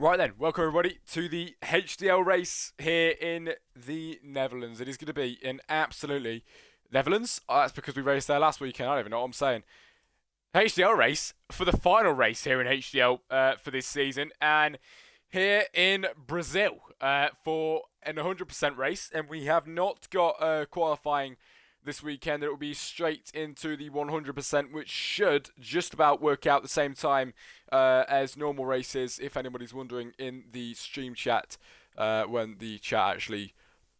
Right then, welcome everybody to the HDL race here in the Netherlands. It is going to be an absolutely Netherlands. That's because we raced there last weekend. I don't even know what I'm saying. HDL race for the final race here in HDL for this season, and here in Brazil for an 100% race. And we have not got qualifying this weekend. It will be straight into the 100%, which should just about work out the same time as normal races, if anybody's wondering in the stream chat when the chat actually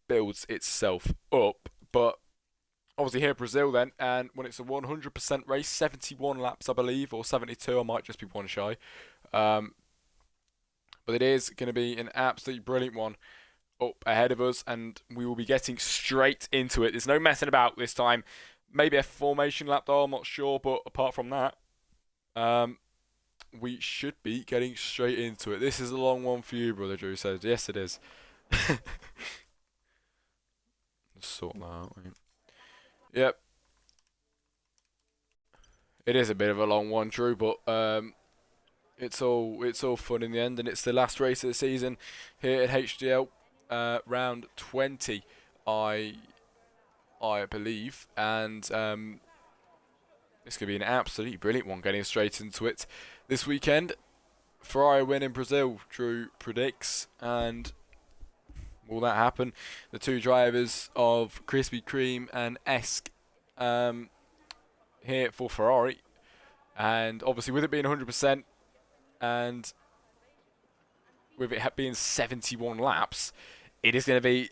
builds itself up. But obviously here in Brazil then, and when it's a 100% race, 71 laps I believe, or 72, I might just be one shy. But it is going to be an absolutely brilliant one up ahead of us, and we will be getting straight into it. There's no messing about this time. Maybe a formation lap though, I'm not sure, but apart from that, we should be getting straight into it. This is a long one for you, brother Drew says. Yes, it is. Let's sort that out. Yep. It is a bit of a long one, Drew, but it's all fun in the end, and it's the last race of the season here at HDL. Round 20, I believe, and it's going to be an absolutely brilliant one. Getting straight into it this weekend. Ferrari win in Brazil, Drew predicts, and will that happen? The two drivers of Krispy Kreme and Esk here for Ferrari, and obviously with it being 100% and with it being 71 laps, it is going to be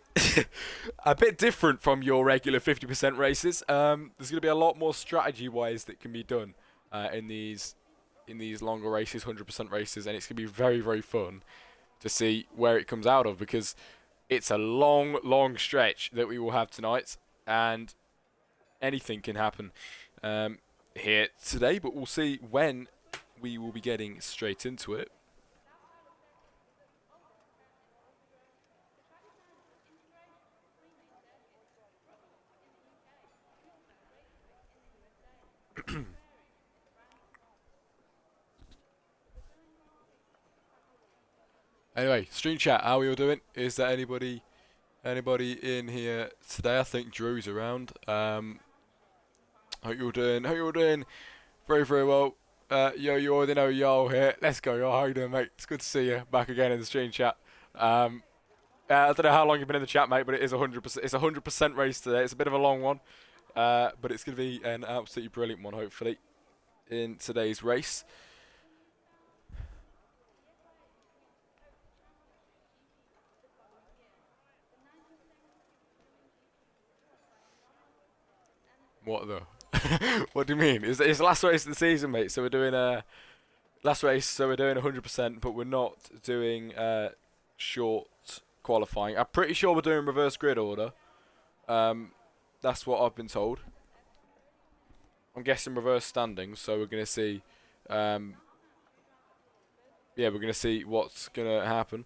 a bit different from your regular 50% races. There's going to be a lot more strategy-wise that can be done in these longer races, 100% races, and it's going to be very, very fun to see where it comes out of, because it's a long, long stretch that we will have tonight, and anything can happen here today, but we'll see when we will be getting straight into it. Anyway, stream chat, how are you all doing? Is there anybody in here today? I think Drew's around. How you all doing? How you all doing? Very, very well. You already know yo here. Let's go, yo. How you doing, mate? It's good to see you back again in the stream chat. I don't know how long you've been in the chat, mate, but it is 100%. It's a 100% race today. It's a bit of a long one, but it's going to be an absolutely brilliant one, hopefully, in today's race. What the? What do you mean? It's the last race of the season, mate. So we're doing last race. So we're doing 100%, but we're not doing short qualifying. I'm pretty sure we're doing reverse grid order. That's what I've been told. I'm guessing reverse standings. So we're gonna see. Yeah, we're gonna see what's gonna happen.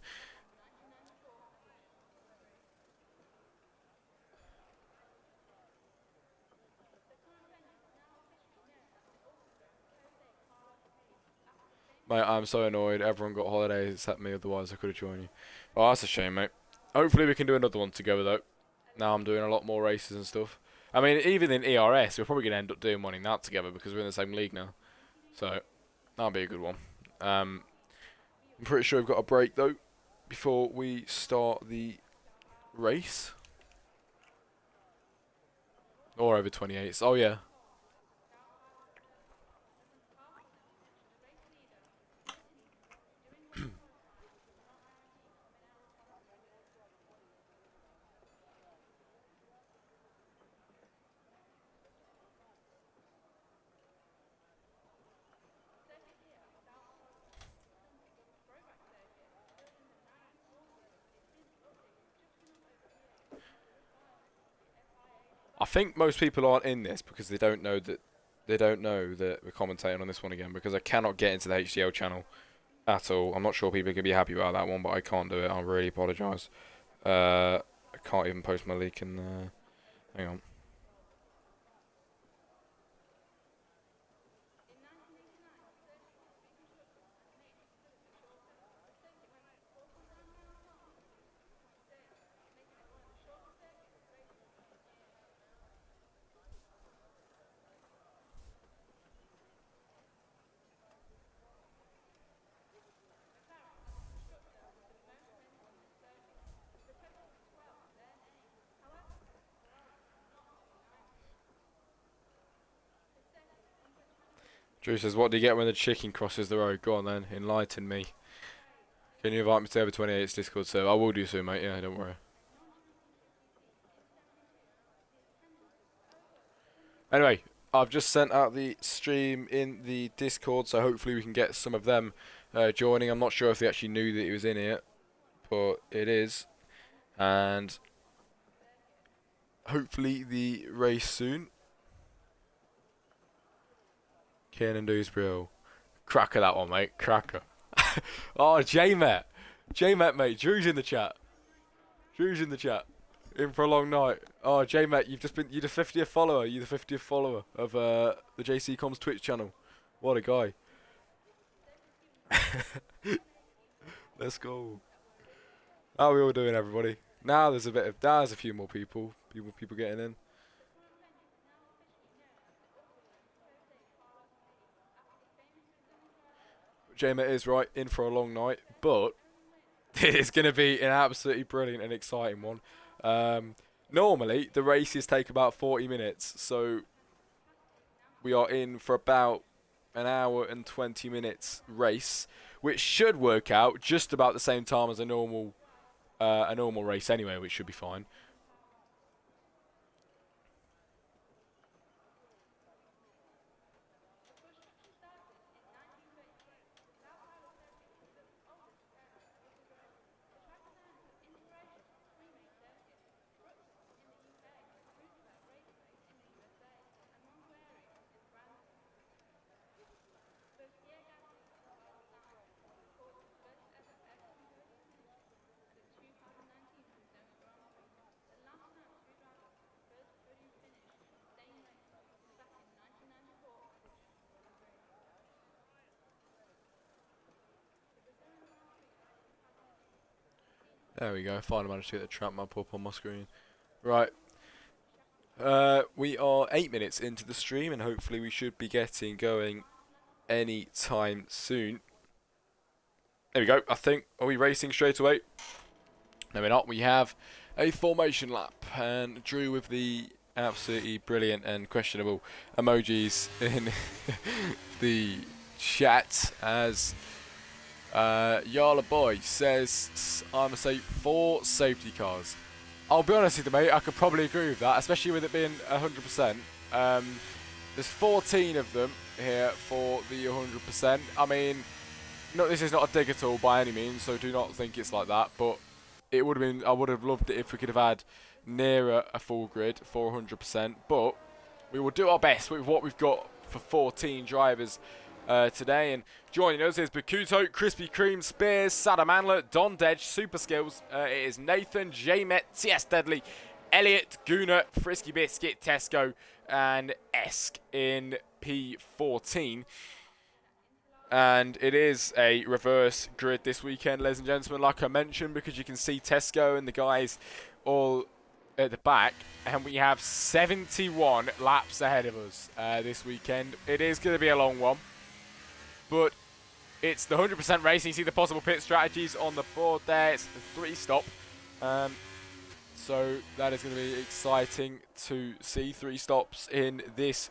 Mate, I'm so annoyed. Everyone got holidays except me, otherwise I could have joined you. Oh, that's a shame, mate. Hopefully we can do another one together, though. Now I'm doing a lot more races and stuff. I mean, even in ERS, we're probably going to end up doing one in that together because we're in the same league now. So, that'll be a good one. I'm pretty sure we've got a break, though, before we start the race. Or over 28. Oh, yeah. I think most people aren't in this because they don't know that we're commentating on this one again, because I cannot get into the HDL channel at all. I'm not sure people can be happy about that one, but I can't do it. I really apologise. I can't even post my leak in there. Hang on. Drew says, what do you get when the chicken crosses the road? Go on then, enlighten me. Can you invite me to over 28's Discord server? I will do so, mate. Yeah, don't worry. Anyway, I've just sent out the stream in the Discord, so hopefully we can get some of them joining. I'm not sure if they actually knew that it was in here, but it is. And hopefully the race soon. Kiernan Dewsbury. Cracker that one, mate. Cracker. Oh, J-Met. J-Met, mate. Drew's in the chat. Drew's in the chat. In for a long night. Oh, J-Met, you're the 50th follower. You're the 50th follower of the JC Comms Twitch channel. What a guy. Let's go. How are we all doing, everybody? Now there's a few more people. People getting in. J-Met is right, in for a long night, but it's going to be an absolutely brilliant and exciting one. Normally, the races take about 40 minutes, so we are in for about an hour and 20 minutes race, which should work out just about the same time as a normal race anyway, which should be fine. There we go. Finally managed to get the trap map up on my screen. Right. We are 8 minutes into the stream, and hopefully we should be getting going any time soon. There we go. I think. Are we racing straight away? No, we're not. We have a formation lap, and Drew with the absolutely brilliant and questionable emojis in the chat as Yarla Boy says, I'm going to say 4 safety cars. I'll be honest with you, mate, I could probably agree with that, especially with it being 100%. There's 14 of them here for the 100%. I mean, no, this is not a dig at all by any means, so do not think it's like that, but it would have been, I would have loved it if we could have had nearer a full grid for 100%, but we will do our best with what we've got for 14 drivers today. And joining us is Bakuto, Krispy Kreme, Spears, Sadam Andler, Don Dedge, Super Skills. It is Nathan, J-Met, TS Deadly, Elliot, Guna, Frisky Biscuit, Tesco, and Esk in P14. And it is a reverse grid this weekend, ladies and gentlemen, like I mentioned, because you can see Tesco and the guys all at the back, and we have 71 laps ahead of us this weekend. It is going to be a long one, but it's the 100% race. You see the possible pit strategies on the board there. It's a 3-stop, so that is going to be exciting to see. 3 stops in this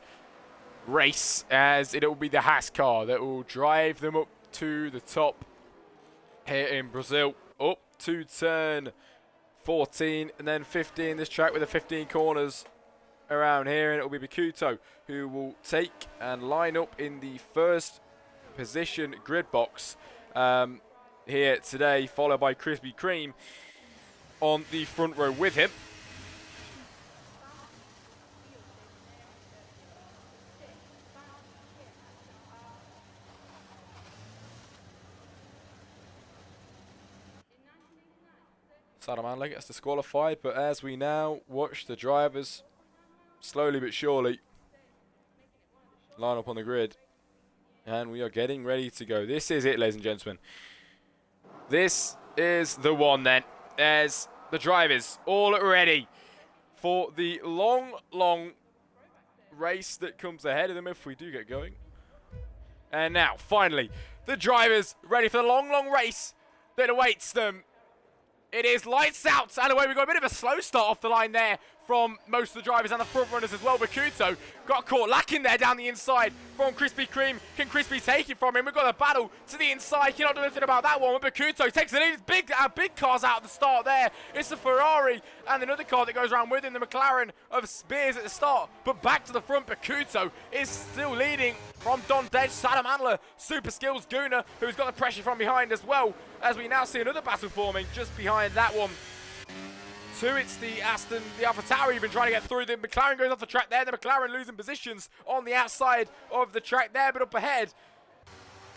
race, as it will be the Haas car that will drive them up to the top here in Brazil, up to turn 14 and then 15. This track with the 15 corners around here, and it will be Bakuto who will take and line up in the first position grid box here today, followed by Krispy Kreme on the front row with him. Salamanca gets disqualified, but as we now watch the drivers slowly but surely line up on the grid, and we are getting ready to go. This is it, ladies and gentlemen. This is the one then. There's the drivers all ready for the long, long race that comes ahead of them if we do get going. And now, finally, the drivers ready for the long, long race that awaits them. It is lights out, and away we go. A bit of a slow start off the line there from most of the drivers and the front runners as well. Bakuto got caught lacking there down the inside from Krispy Kreme. Can Crispy take it from him? We've got a battle to the inside. Cannot do anything about that one. But Bakuto takes the lead. Big cars out at the start there. It's the Ferrari and another car that goes around with him, the McLaren of Spears at the start. But back to the front, Bakuto is still leading from Don Dej, Sadam Andler, Super Skills, Guna, who's got the pressure from behind as well, as we now see another battle forming just behind that one. It's the AlphaTauri even trying to get through. The McLaren goes off the track there. The McLaren losing positions on the outside of the track there, but up ahead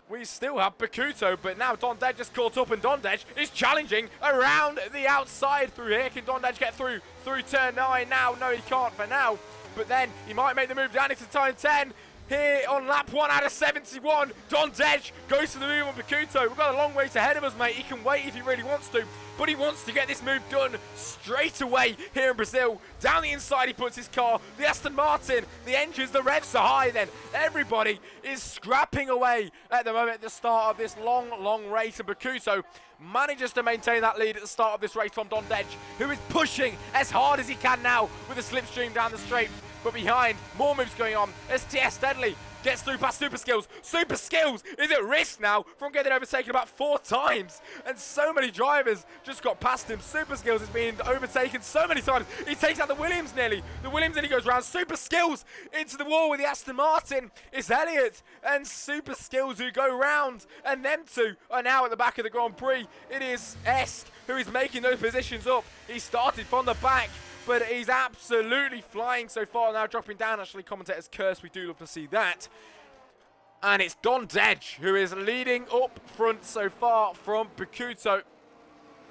we still have Bakuto, but now Don Dej just caught up, and Don Dej is challenging around the outside through here. Can Don Dej get through turn 9 now? No, he can't for now, but then he might make the move down into turn 10. Here on lap 1 out of 71, Don Dej goes to the move on Bakuto. We've got a long way ahead of us, mate. He can wait if he really wants to, but he wants to get this move done straight away here in Brazil. Down the inside he puts his car. The Aston Martin, the engines, the revs are high then. Everybody is scrapping away at the moment at the start of this long race, and Bakuto manages to maintain that lead at the start of this race from Don Dej, who is pushing as hard as he can now with a slipstream down the straight. But behind, more moves going on as TS Deadly gets through past Super Skills. Super Skills is at risk now from getting overtaken about 4 times. And so many drivers just got past him. Super Skills has been overtaken so many times. He takes out the Williams nearly. The Williams, and he goes round. Super Skills into the wall with the Aston Martin. It's Elliott and Super Skills who go round. And them two are now at the back of the Grand Prix. It is Esk who is making those positions up. He started from the back, but he's absolutely flying so far. Now dropping down, actually, commentator's curse. We do love to see that. And it's Don Dej who is leading up front so far from Bakuto.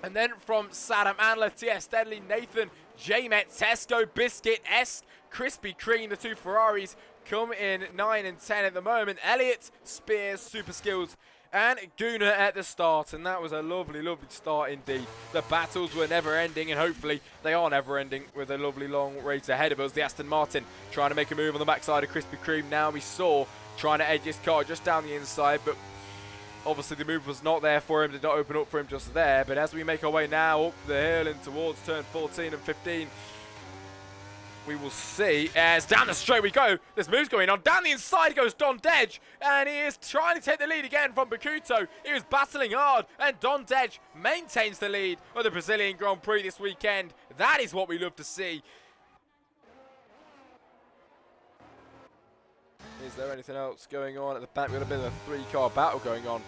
And then from Sadam Andler, TS Deadly, Nathan, J-Met, Tesco, Biscuit, Esk, Krispy Kreme, the 2 Ferraris come in 9 and 10 at the moment. Elliott, Spears, Super Skills, and Guna at the start, and that was a lovely start indeed. The battles were never ending, and hopefully they are never ending with a lovely long race ahead of us. The Aston Martin trying to make a move on the backside of Krispy Kreme. Now we saw trying to edge his car just down the inside, but obviously the move was not there for him, did not open up for him just there. But as we make our way now up the hill and towards turn 14 and 15, we will see as down the straight we go. There's moves going on. Down the inside goes Don Dej, and he is trying to take the lead again from Bakuto. He was battling hard, and Don Dej maintains the lead of the Brazilian Grand Prix this weekend. That is what we love to see. Is there anything else going on at the back? We've got a bit of a 3-car battle going on.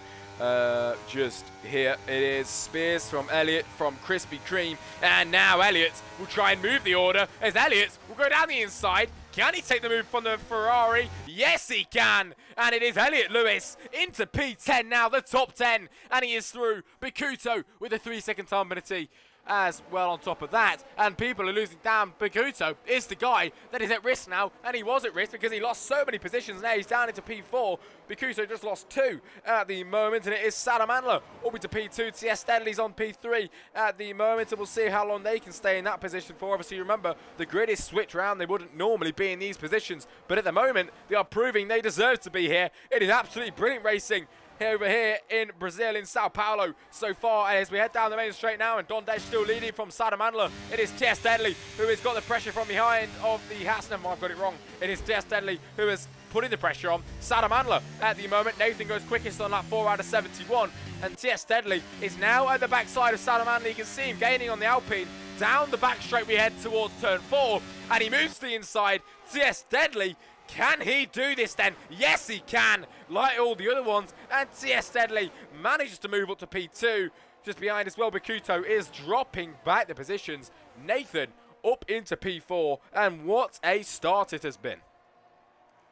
Just here it is. Spears from Elliott from Krispy Kreme, and now Elliott will try and move the order as Elliott will go down the inside. Can he take the move from the Ferrari? Yes, he can. And it is Elliott Lewis into P10 now, the top 10. And he is through. Bakuto with a 3-second time penalty as well on top of that. And people are losing down. Bakuto is the guy that is at risk now. And he was at risk because he lost so many positions. Now he's down into P4. Bakuto just lost 2 at the moment. And it is Sadam Andler up into P2. TS Deadly's on P3 at the moment. And we'll see how long they can stay in that position for. Obviously, remember, the grid is switched around. They wouldn't normally be in these positions. But at the moment, they are proving they deserve to be here. It is absolutely brilliant racing over here in Brazil, in Sao Paulo so far, as we head down the main straight now, and Don Dej still leading from Sadam Andler. It is TS Deadly who has got the pressure from behind of the Haas. Never mind, I've got it wrong. It is TS Deadly who is putting the pressure on Sadam Andler at the moment. Nathan goes quickest on lap 4 out of 71, and TS Deadly is now at the backside of Sadam Andler. You can see him gaining on the Alpine. Down the back straight we head towards turn 4, and he moves to the inside. TS Deadly, can he do this then? Yes, he can, like all the other ones. And TS Deadly manages to move up to P2. Just behind as well, Bakuto is dropping back the positions. Nathan up into P4. And what a start it has been.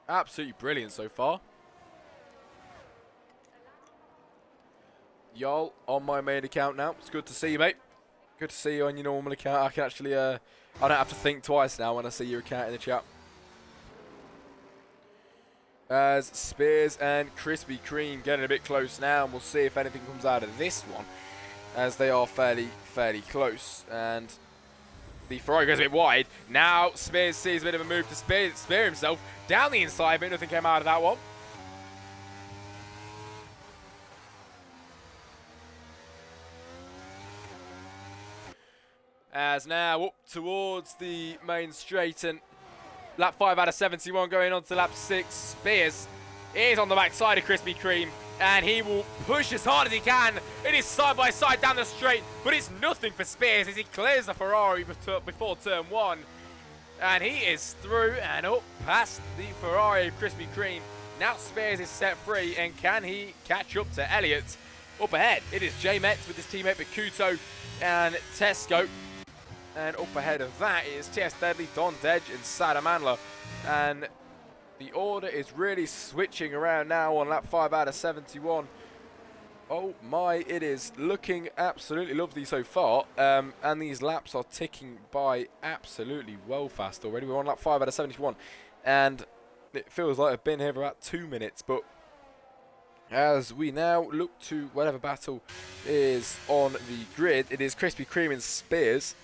Absolutely brilliant so far. Y'all on my main account now. It's good to see you, mate. Good to see you on your normal account. I can actually, I don't have to think twice now when I see your account in the chat. As Spears and Krispy Kreme getting a bit close now, and we'll see if anything comes out of this one, as they are fairly close. And the Ferrari goes a bit wide. Now Spears sees a bit of a move to spear himself down the inside, but nothing came out of that one. as now up towards the main straight, and lap 5 out of 71 going on to lap 6. Spears is on the backside of Krispy Kreme, and he will push as hard as he can. It is side by side down the straight, but it's nothing for Spears as he clears the Ferrari before turn 1. And he is through and up past the Ferrari of Krispy Kreme. Now Spears is set free, and can he catch up to Elliott? Up ahead, it is J-Metz with his teammate Bakuto and Tesco. And up ahead of that is TS Deadly, Don Dedge, and Sadamanla. And the order is really switching around now on lap 5 out of 71. Oh my, it is looking absolutely lovely so far. And these laps are ticking by absolutely well fast already. We're on lap 5 out of 71. And it feels like I've been here for about 2 minutes. But as we now look to whatever battle is on the grid, it is Krispy Kreme and Spears.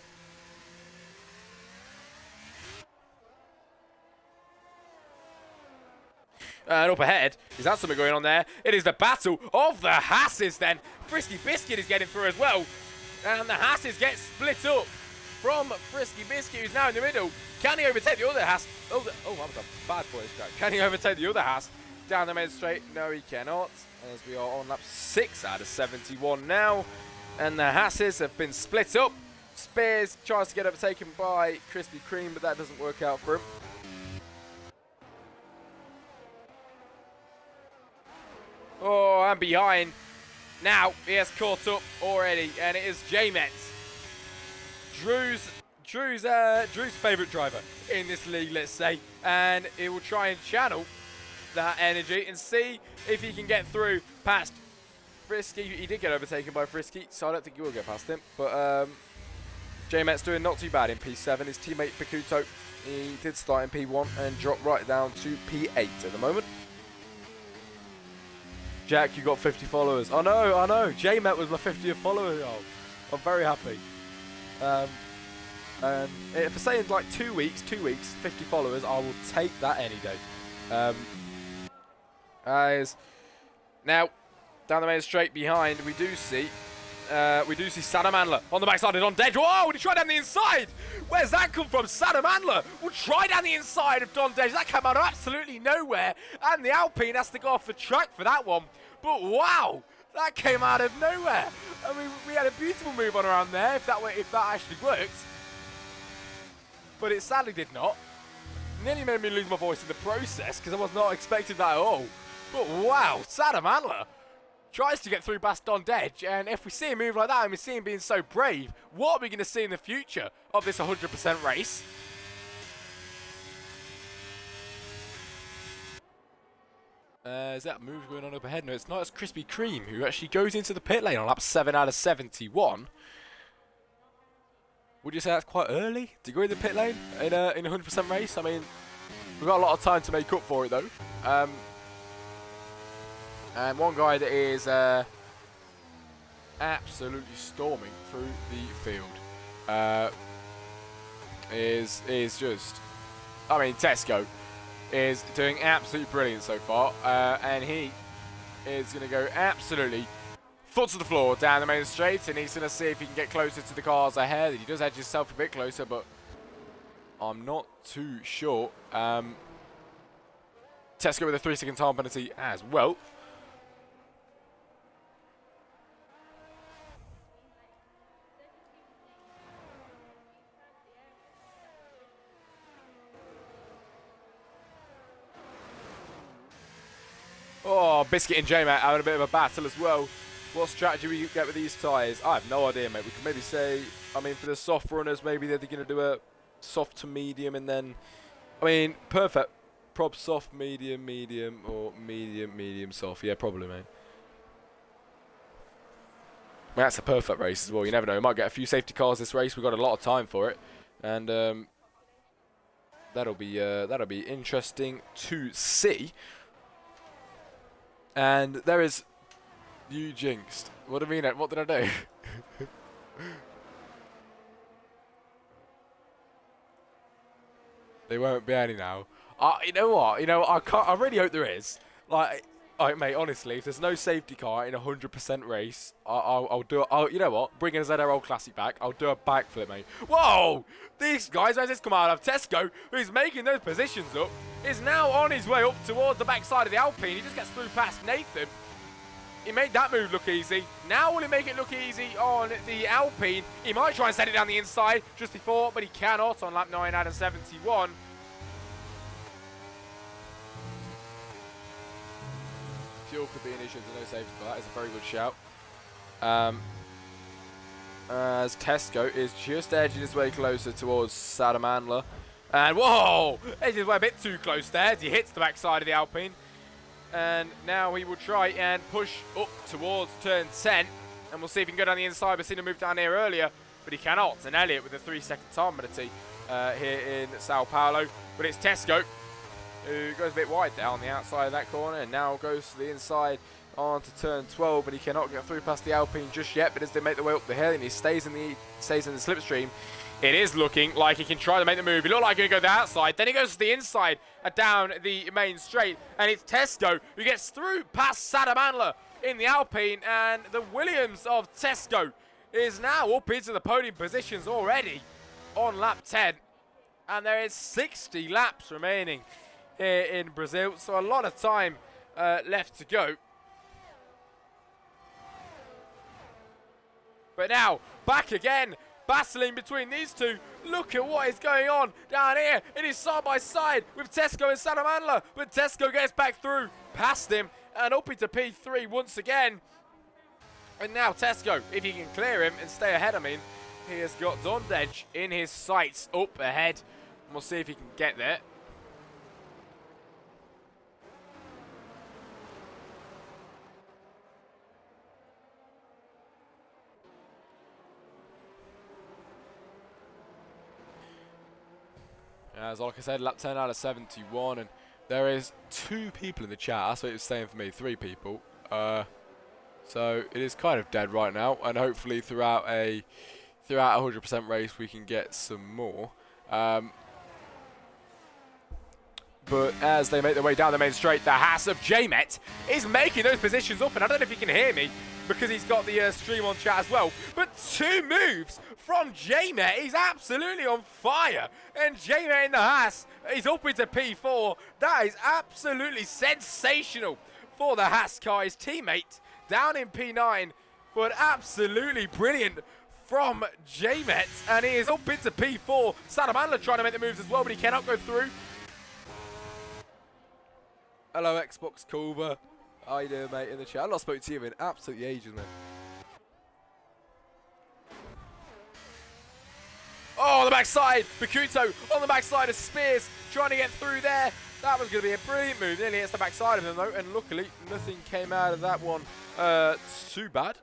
And up ahead, is that something going on there? It is the battle of the Hasses then. Frisky Biscuit is getting through as well. And the Hasses get split up from Frisky Biscuit, who's now in the middle. Can he overtake the other Hass? Oh, that was a bad voice crack. Can he overtake the other Hass down the main straight? No, he cannot. As we are on lap 6 out of 71 now. And the Hasses have been split up. Spears tries to get overtaken by Krispy Kreme, but that doesn't work out for him. Oh, and behind. Now, he has caught up already, and it is J-Metz. Drew's favourite driver in this league, let's say. And he will try and channel that energy and see if he can get through past Frisky. He did get overtaken by Frisky, so I don't think he will get past him. But J-Metz doing not too bad in P7. His teammate Bakuto, he did start in P1 and dropped right down to P8 at the moment. Jack, you got 50 followers. I know. J-Met was my 50th follower. Oh, I'm very happy. For saying like 2 weeks, 50 followers, I will take that any day. As now down the main straight behind, we do see Sadamanla on the backside and on Dedge. Whoa, he tried down the inside. Where's that come from? Sadamanla will try down the inside of Don Dedge. That came out of absolutely nowhere, and the Alpine has to go off the track for that one. But wow, that came out of nowhere. I mean, we had a beautiful move on around there if that actually worked. But it sadly did not. Nearly made me lose my voice in the process because I was not expecting that at all. But wow, Sadamanla tries to get through past Don Dedge, and if we see a move like that and we see him being so brave, what are we going to see in the future of this 100% race? Is that move going on up ahead? No, it's not. It's Krispy Kreme who actually goes into the pit lane on lap 7 out of 71. Would you say that's quite early to go in the pit lane in a 100% race? I mean, we've got a lot of time to make up for it though. And one guy that is absolutely storming through the field is just, I mean, Tesco is doing absolutely brilliant so far, and he is going to go absolutely foot to the floor down the main straight, and he's going to see if he can get closer to the cars ahead. He does edge himself a bit closer, but I'm not too sure. Tesco with a 3-second time penalty as well. Oh, Biscuit and J-Mac having a bit of a battle as well. What strategy we get with these tyres? I have no idea, mate. We can maybe say, I mean, for the soft runners, maybe they're going to do a soft to medium, and then, I mean, perfect. Prob soft, medium, medium, or medium, medium, soft. Yeah, probably, mate. Well, that's a perfect race as well. You never know. We might get a few safety cars this race. We've got a lot of time for it, and that'll be interesting to see. And there is, you jinxed. What do you mean? What did I do? They won't be any now. You know what? You know, I really hope there is. Like, Mate, honestly, if there's no safety car in a 100% race, I'll do it. You know what? Bring a ZRL Classic back. I'll do a backflip, mate. Whoa! These guys, as this come out of Tesco, who's making those positions up, is now on his way up towards the backside of the Alpine. He just gets through past Nathan. He made that move look easy. Now will he make it look easy on the Alpine? He might try and set it down the inside just before, but he cannot on lap 9 out of 71. Fuel could be an issue to no safety car. That is a very good shout. As Tesco is just edging his way closer towards Sadamanla. And whoa! Edging his way a bit too close there as he hits the backside of the Alpine. And now he will try and push up towards turn 10. And we'll see if he can go down the inside. We've seen him move down here earlier, but he cannot. And Elliott with a 3-second time penalty here in Sao Paulo. But it's Tesco who goes a bit wide there on the outside of that corner and now goes to the inside onto turn 12, but he cannot get through past the Alpine just yet. But as they make their way up the hill and he stays in the slipstream, it is looking like he can try to make the move. He looked like he could go to the outside, then he goes to the inside down the main straight, and it's Tesco who gets through past Sadamanla in the Alpine, and the Williams of Tesco is now up into the podium positions already on lap 10, and there is 60 laps remaining here in Brazil, so a lot of time left to go. But now, back again, battling between these two. Look at what is going on down here. It is side by side with Tesco and Sadamanla, but Tesco gets back through, past him, and up into P3 once again. And now Tesco, if he can clear him and stay ahead, I mean, he has got Dondej in his sights up ahead. And we'll see if he can get there. As like I said, lap 10 out of 71, and there is 2 people in the chat. That's what it was saying for me, 3 people. So it is kind of dead right now, and hopefully throughout a 100% race we can get some more. But as they make their way down the main straight, the Haas of J-Met is making those positions up, and I don't know if you can hear me because he's got the stream on chat as well. But 2 moves from J-Met. He's absolutely on fire. And J-Met in the Haas is up into P4. That is absolutely sensational for the Haas car. His teammate down in P9, but absolutely brilliant from J-Met. And he is up into P4. Sadamanla trying to make the moves as well, but he cannot go through. Hello, Xbox Culver. How you doing, mate, in the chat? I've not spoken to you in absolutely ages, mate. Oh, on the backside, Bakuto on the backside of Spears, trying to get through there. That was going to be a brilliant move. Nearly hits the backside of him, though, and luckily, nothing came out of that one too bad.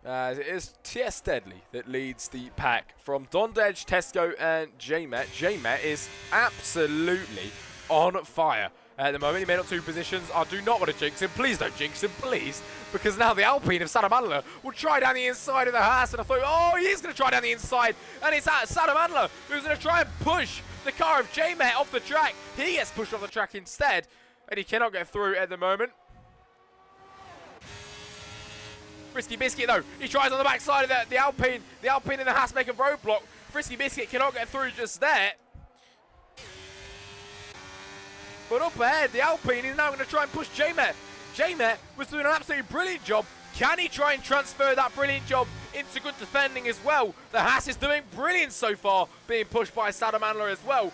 As it is TS Deadly that leads the pack from Dondej, Tesco, and J-Met. J-Met is absolutely on fire at the moment. He made up 2 positions. I do not want to jinx him. Please don't jinx him, please. Because now the Alpine of Sadamanla will try down the inside of the Haas. And I thought, oh, he is going to try down the inside. And it's Sadamanla who's going to try and push the car of J-Met off the track. He gets pushed off the track instead. And he cannot get through at the moment. Frisky Biscuit, though, he tries on the backside of the Alpine. The Alpine and the Haas make a roadblock. Frisky Biscuit cannot get through just there. But up ahead, the Alpine is now going to try and push J-Met. J-Met was doing an absolutely brilliant job. Can he try and transfer that brilliant job into good defending as well? The Haas is doing brilliant so far, being pushed by Sadamanla as well.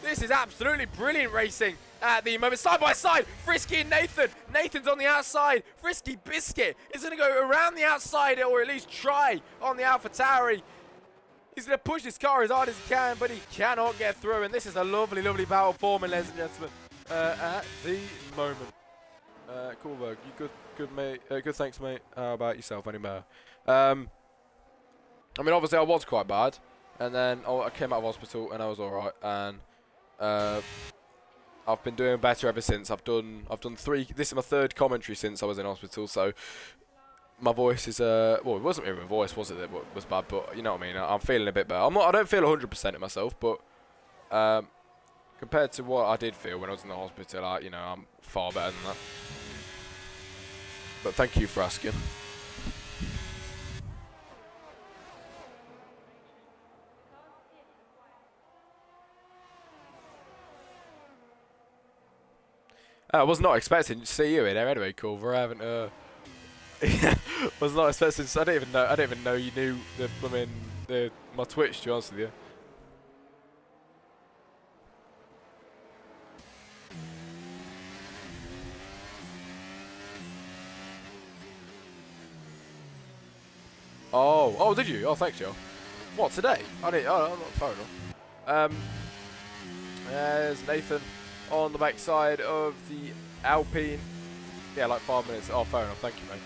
This is absolutely brilliant racing at the moment. Side by side, Frisky and Nathan. Nathan's on the outside. Frisky Biscuit is going to go around the outside, or at least try on the AlphaTauri. He's going to push this car as hard as he can, but he cannot get through. And this is a lovely, lovely battle forming, ladies and gentlemen, at the moment. Cool, Vogue. You good, mate. Good, thanks, mate. How about yourself, anymore? I mean, obviously, I was quite bad, and then I came out of hospital, and I was all right, and I've been doing better ever since. I've done 3. This is my 3rd commentary since I was in hospital. So my voice is well, it wasn't really my voice, was it? That was bad, but you know what I mean. I'm feeling a bit better. I don't feel 100% of myself, but compared to what I did feel when I was in the hospital, I'm far better than that. But thank you for asking. I was not expecting to see you in there anyway, Culver. I haven't. Was not expecting. I didn't even know you knew my Twitch. To be honest with you. Oh, did you? Oh, thanks, Joe. What, today? I didn't. Oh, I'm not fair enough. There's Nathan on the backside of the Alpine. Yeah, like 5 minutes. Oh, fair enough. Thank you, mate.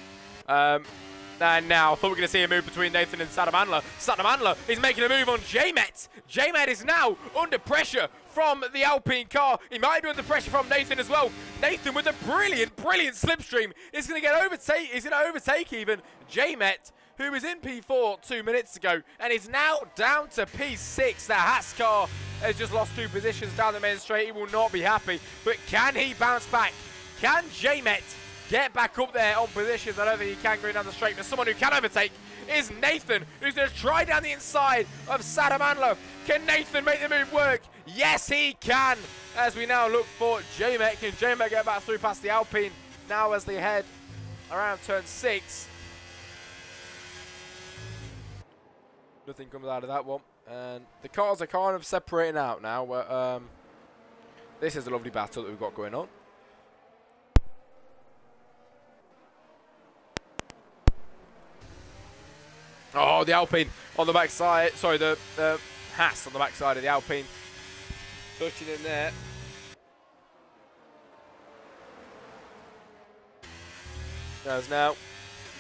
And now, I thought we were going to see a move between Nathan and Saddam Saddam is making a move on J-Met. J-Met is now under pressure from the Alpine car. He might be under pressure from Nathan as well. Nathan with a brilliant slipstream is going to overtake. He's going to overtake even J-Met, who was in P4 2 minutes ago and is now down to P6. The Haas car has just lost 2 positions down the main straight. He will not be happy. But can he bounce back? Can J-Met get back up there on positions? I don't think he can going down the straight. But someone who can overtake is Nathan, who's going to try down the inside of Saddam. Can Nathan make the move work? Yes, he can. As we now look for J-Met. Can J-Met get back through past the Alpine now as they head around turn 6? Nothing comes out of that one. And the cars are kind of separating out now. This is a lovely battle that we've got going on. Oh, the Alpine on the backside. Sorry, the Haas on the backside of the Alpine. Touching in there. There's now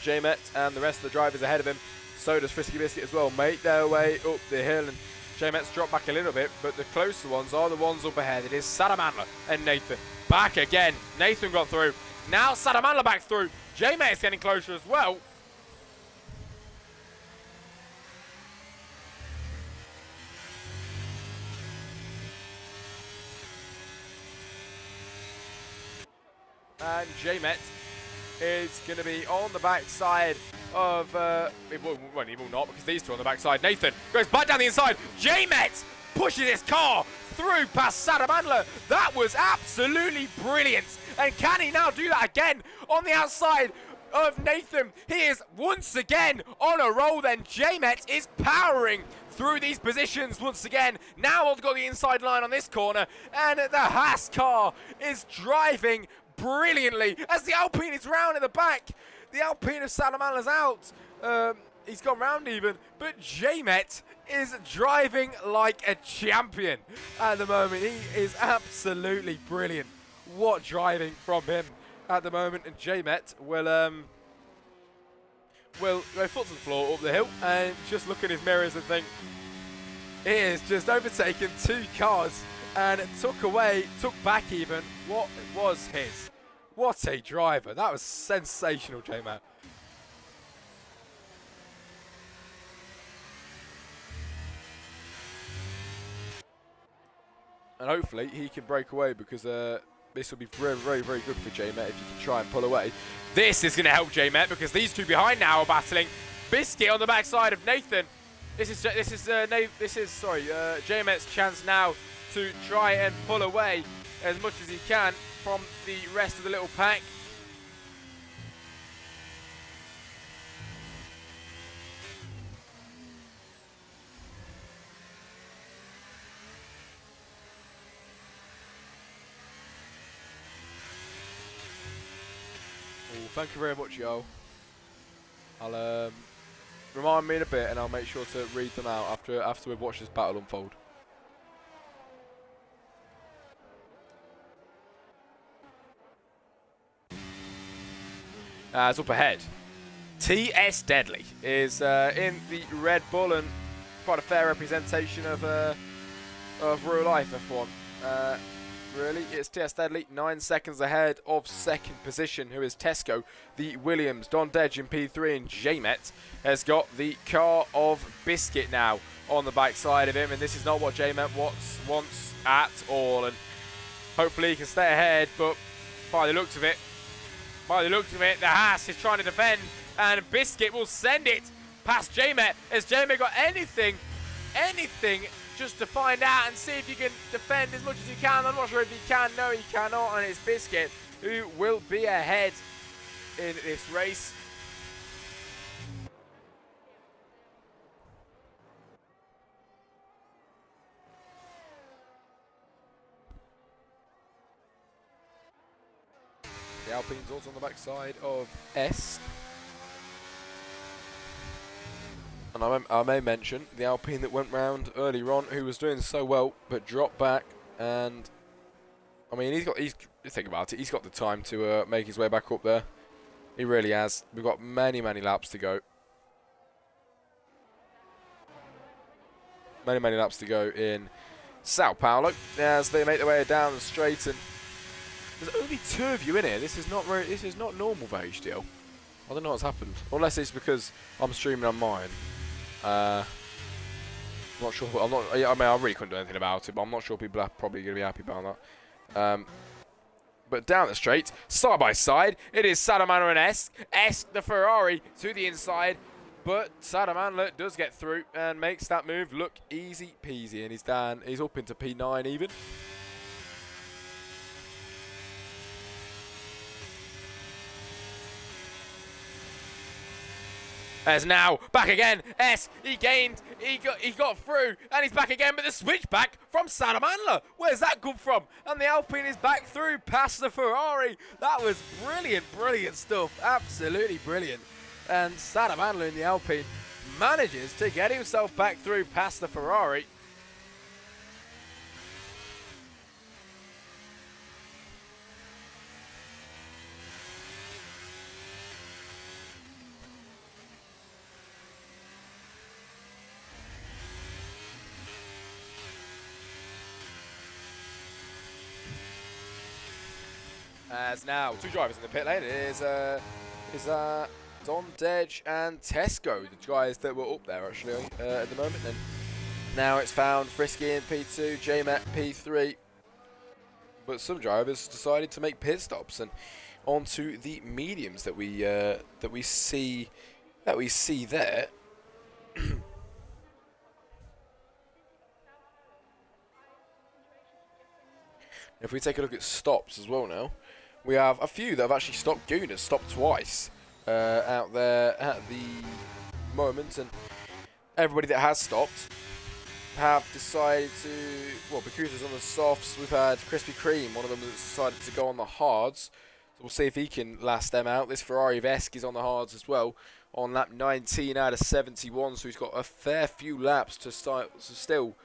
J-Met and the rest of the drivers ahead of him. So does Frisky Biscuit as well. Make their way up the hill, and J-Met's dropped back a little bit, but the closer ones are the ones up ahead. It is Saddam and Nathan. Back again. Nathan got through. Now Saddam back through. J-Met is getting closer as well. And J-Met is going to be on the backside of... he will not, because these two are on the backside. Nathan goes back down the inside. J-Met pushes his car through past Saddam. That was absolutely brilliant. And can he now do that again on the outside of Nathan? He is once again on a roll then. J-Met is powering through these positions once again. Now I've got the inside line on this corner, and the Haas car is driving brilliantly as the Alpine is round in the back. The Alpine of Saddam is out. He's gone round even, but J-Met is driving like a champion at the moment. He is absolutely brilliant. What driving from him at the moment, and J-Met will go foot to the floor up the hill and just look at his mirrors and think, he has just overtaken 2 cars and took back even what was his. What a driver. That was sensational, J-Met. And hopefully he can break away, because this will be very, very, very good for J-Met if you can try and pull away. This is going to help J-Met, because these two behind now are battling. Biscuit on the backside of Nathan. This is J-Met's chance now to try and pull away as much as he can from the rest of the little pack. Thank you very much, yo. I'll remind me in a bit, and I'll make sure to read them out after we've watched this battle unfold. It's up ahead. TS Deadly is in the Red Bull, and quite a fair representation of real life F1. really. It's TS Deadly, 9 seconds ahead of second position, who is Tesco. The Williams, Don Dedge in P3, and J-Met has got the car of Biscuit now on the backside of him, and this is not what J-Met wants at all, and hopefully he can stay ahead, but by the looks of it, the Haas is trying to defend, and Biscuit will send it past J-Met. Has J-Met got anything just to find out and see if you can defend as much as you can? I'm not sure if he can. No, he cannot, and it's Biscuit who will be ahead in this race. The Alpine's also on the backside of S. And I may mention the Alpine that went round earlier on, who was doing so well, but dropped back. And I mean, think about it, he's got the time to make his way back up there. He really has. We've got many laps to go. Many laps to go in Sao Paulo as they make their way down the straight. And there's only 2 of you in here. This is not normal for HDL. I don't know what's happened, unless it's because I'm streaming on mine. I'm not sure. I mean, I really couldn't do anything about it, but I'm not sure people are probably going to be happy about that. But down the straight, side by side, it is Sadamandler and Esk, the Ferrari, to the inside. But Sadamandler does get through and makes that move look easy peasy. And he's up into P9 even. As now, back again, he got through, and he's back again, but the switchback from Sadamandler. Where's that come from? And the Alpine is back through past the Ferrari. That was brilliant stuff, absolutely brilliant. And Sadamandler in the Alpine manages to get himself back through past the Ferrari. As now, 2 drivers in the pit lane. It is Don Dedge and Tesco, the guys that were up there actually at the moment. And now it's found Frisky in P2, J-Met P3. But some drivers decided to make pit stops and onto the mediums that we see there. If we take a look at stops as well now, we have a few that have actually stopped. Gunnar stopped twice out there at the moment, and everybody that has stopped have decided to, well, Bakuza's on the softs. We've had Krispy Kreme, one of them that's decided to go on the hards. So we'll see if he can last them out. This Ferrari Vesk is on the hards as well, on lap 19 out of 71, so he's got a fair few laps to start, so still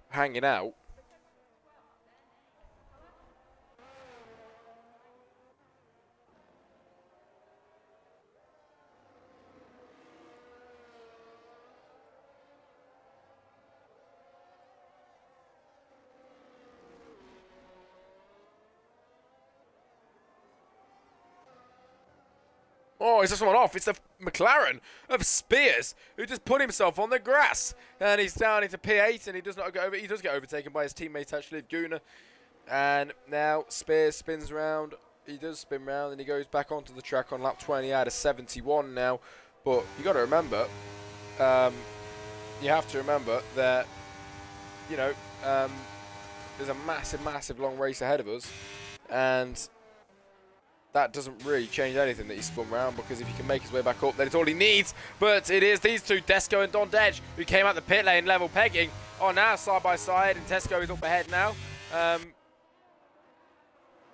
hanging out. Oh, he's just one off. It's the McLaren of Spears who just put himself on the grass, and he's down into P8, and he does get overtaken by his teammate actually, Gunnar. And now Spears spins round. He does spin round, and he goes back onto the track on lap 20 out of 71 now. But you got to remember, you have to remember that there's a massive long race ahead of us, and that doesn't really change anything that he spun round, because if he can make his way back up, then it's all he needs. But it is these two, Tesco and Don Dedge, who came out the pit lane level pegging, are now side by side, and Tesco is up ahead now.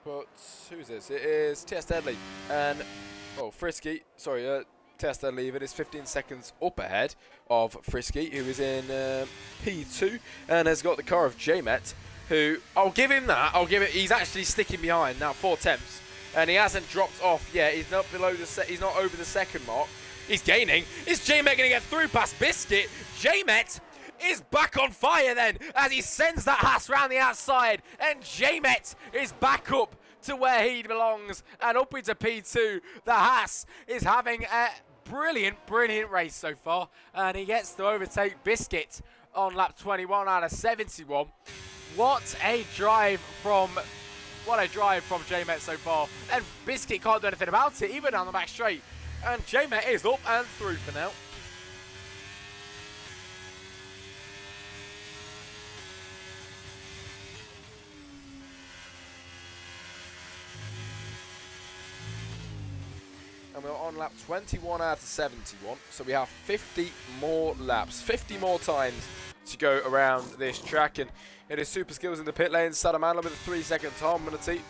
But who's this? It is TS Deadly and Frisky. Sorry, TS Deadly even is 15 seconds up ahead of Frisky, who is in P2 and has got the car of J-Met, who I'll give him that. He's actually sticking behind now, 4 tenths. And he hasn't dropped off yet. He's not below the he's not over the second mark. He's gaining. Is J-Met going to get through past Biscuit? J-Met is back on fire then as he sends that Haas round the outside, and J-Met is back up to where he belongs and up into P2. The Haas is having a brilliant race so far, and he gets to overtake Biscuit on lap 21 out of 71. What a drive from J-Met so far, and Biscuit can't do anything about it, even down the back straight. And J-Met is up and through for now. And we're on lap 21 out of 71, so we have 50 more laps, 50 more times to go around this track. And it is Super Skills in the pit lane, Sadamanla with a 3-second time penalty.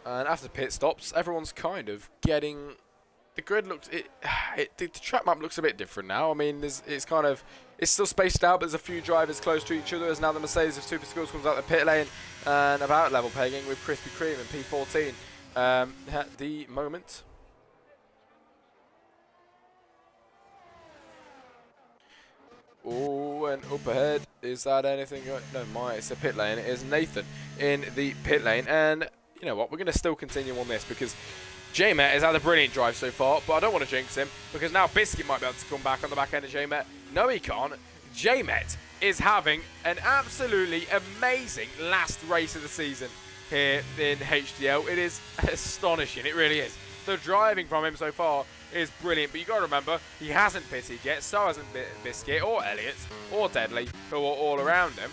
And after pit stops, everyone's kind of getting... The grid looks... the track map looks a bit different now. I mean, it's still spaced out, but there's a few drivers close to each other, as now the Mercedes of Super Skills comes out the pit lane and about level pegging with Krispy Kreme and P14 at the moment. Oh, and up ahead, is that anything? No, it's the pit lane. It is Nathan in the pit lane, and you know what? We're going to still continue on this because J-Met has had a brilliant drive so far, but I don't want to jinx him because now Biscuit might be able to come back on the back end of J-Met. No, he can't. J-Met is having an absolutely amazing last race of the season here in HDL. It is astonishing. It really is. The driving from him so far is brilliant, but you got to remember, he hasn't pitted yet, so hasn't Biscuit or Elliot or Deadly, who are all around him.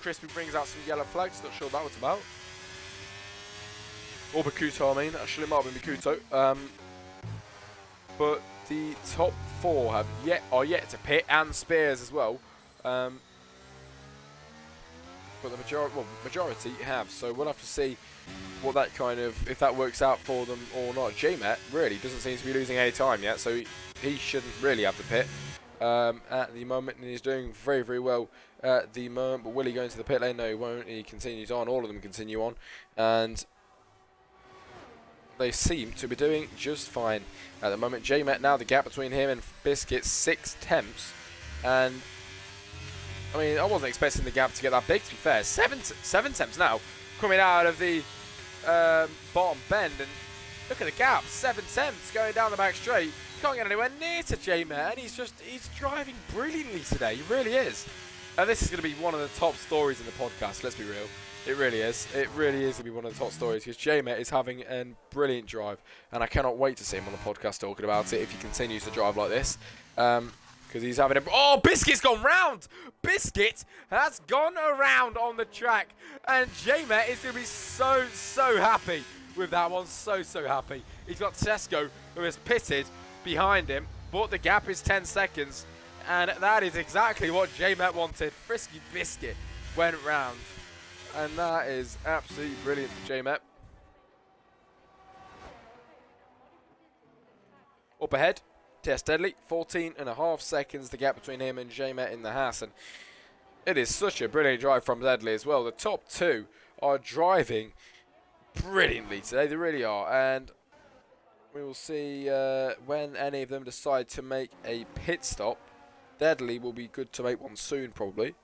Crispy brings out some yellow flags, not sure what that was about. Or Bakuto, I mean. Actually, it might have been Bakuto. But the top four are yet to pit, and Spears as well. But the majority have, so we'll have to see what that if that works out for them or not. J-Met really doesn't seem to be losing any time yet, so he shouldn't really have the pit at the moment, and he's doing very well at the moment. But will he go into the pit lane? No, he won't. He continues on. All of them continue on, and they seem to be doing just fine at the moment. J-Met now, the gap between him and Biscuit, 6 tenths. And, I mean, I wasn't expecting the gap to get that big, to be fair. 7 tenths now, coming out of the bottom bend. And look at the gap, 7 tenths going down the back straight. Can't get anywhere near to J-Met, and he's driving brilliantly today. He really is. And this is going to be one of the top stories in the podcast, let's be real. It really is. It really is going to be one of the top stories because J-Met is having a brilliant drive, and I cannot wait to see him on the podcast talking about it if he continues to drive like this. Because he's having a... Oh, Biscuit's gone round! Biscuit has gone around on the track, and J-Met is going to be so happy with that one. So happy. He's got Tesco, who has pitted behind him, but the gap is 10 seconds, and that is exactly what J-Met wanted. Frisky Biscuit went round. And that is absolutely brilliant for J-Met. Up ahead, Test Deadly, 14.5 seconds, the gap between him and J-Met in the Haas. And it is such a brilliant drive from Deadly as well. The top two are driving brilliantly today, they really are. And we will see when any of them decide to make a pit stop. Deadly will be good to make one soon, probably.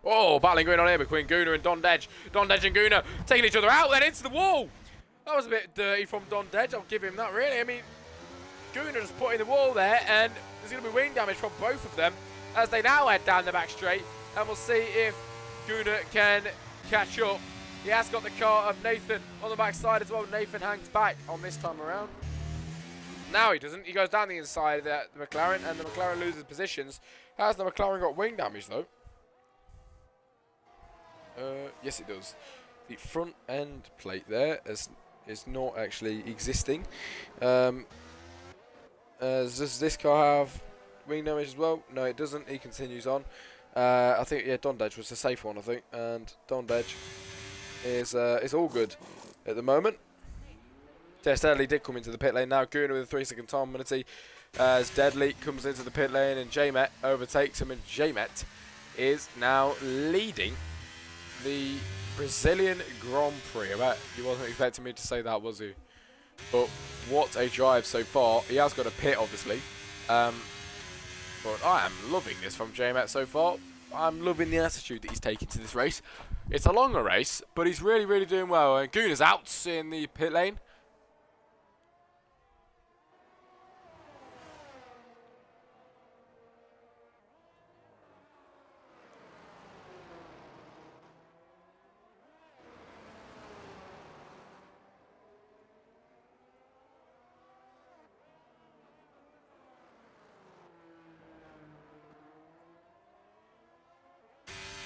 Oh, battling going on here between Guna and Don Dej. Don Dej and Guna taking each other out, then into the wall. That was a bit dirty from Don Dej, I'll give him that, really. I mean, Guna just put in the wall there, and there's going to be wing damage from both of them as they now head down the back straight. And we'll see if Guna can catch up. He has got the car of Nathan on the backside as well. Nathan hangs back on this time around. Now he doesn't. He goes down the inside of the McLaren, and the McLaren loses positions. Has the McLaren got wing damage, though? Yes, it does. The front end plate there is not actually existing. Does this car have wing damage as well? No, it doesn't. He continues on. I think, yeah, Don Dej was the safe one, I think. And Don Dej is all good at the moment. TS Deadly did come into the pit lane now. Gooner with a 3-second time penalty as Deadly comes into the pit lane and JMet overtakes him, and JMet is now leading the Brazilian Grand Prix. I bet you wasn't expecting me to say that, was you? But what a drive so far. He has got a pit, obviously. But I am loving this from JMet so far. I'm loving the attitude that he's taking to this race. It's a longer race, but he's really, really doing well. And Gooner's out in the pit lane.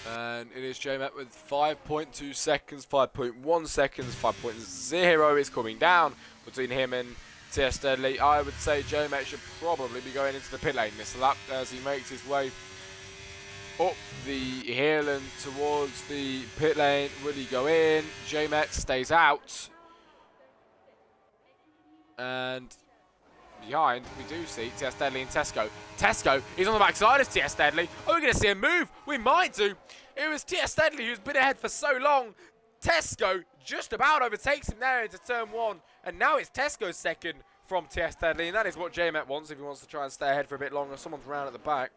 And it is JMet with 5.2 seconds, 5.1 seconds, 5.0 is coming down between him and TS Deadly. I would say JMet should probably be going into the pit lane this lap as he makes his way up the hill and towards the pit lane. Will he go in? JMet stays out. And behind, we do see TS Deadly and Tesco. Tesco is on the backside of TS Deadly. Are we going to see a move? We might do. It was TS Deadly who's been ahead for so long. Tesco just about overtakes him there into turn 1. And now it's Tesco's second from TS Deadly. And that is what JMet wants if he wants to try and stay ahead for a bit longer. Someone's round at the back.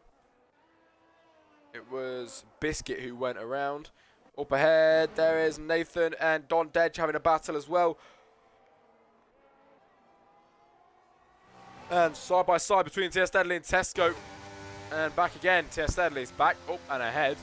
It was Biscuit who went around. Up ahead, there is Nathan and Don Dedge having a battle as well. And side by side between TS Deadly and Tesco. And back again, TS Deadly's back, up and ahead.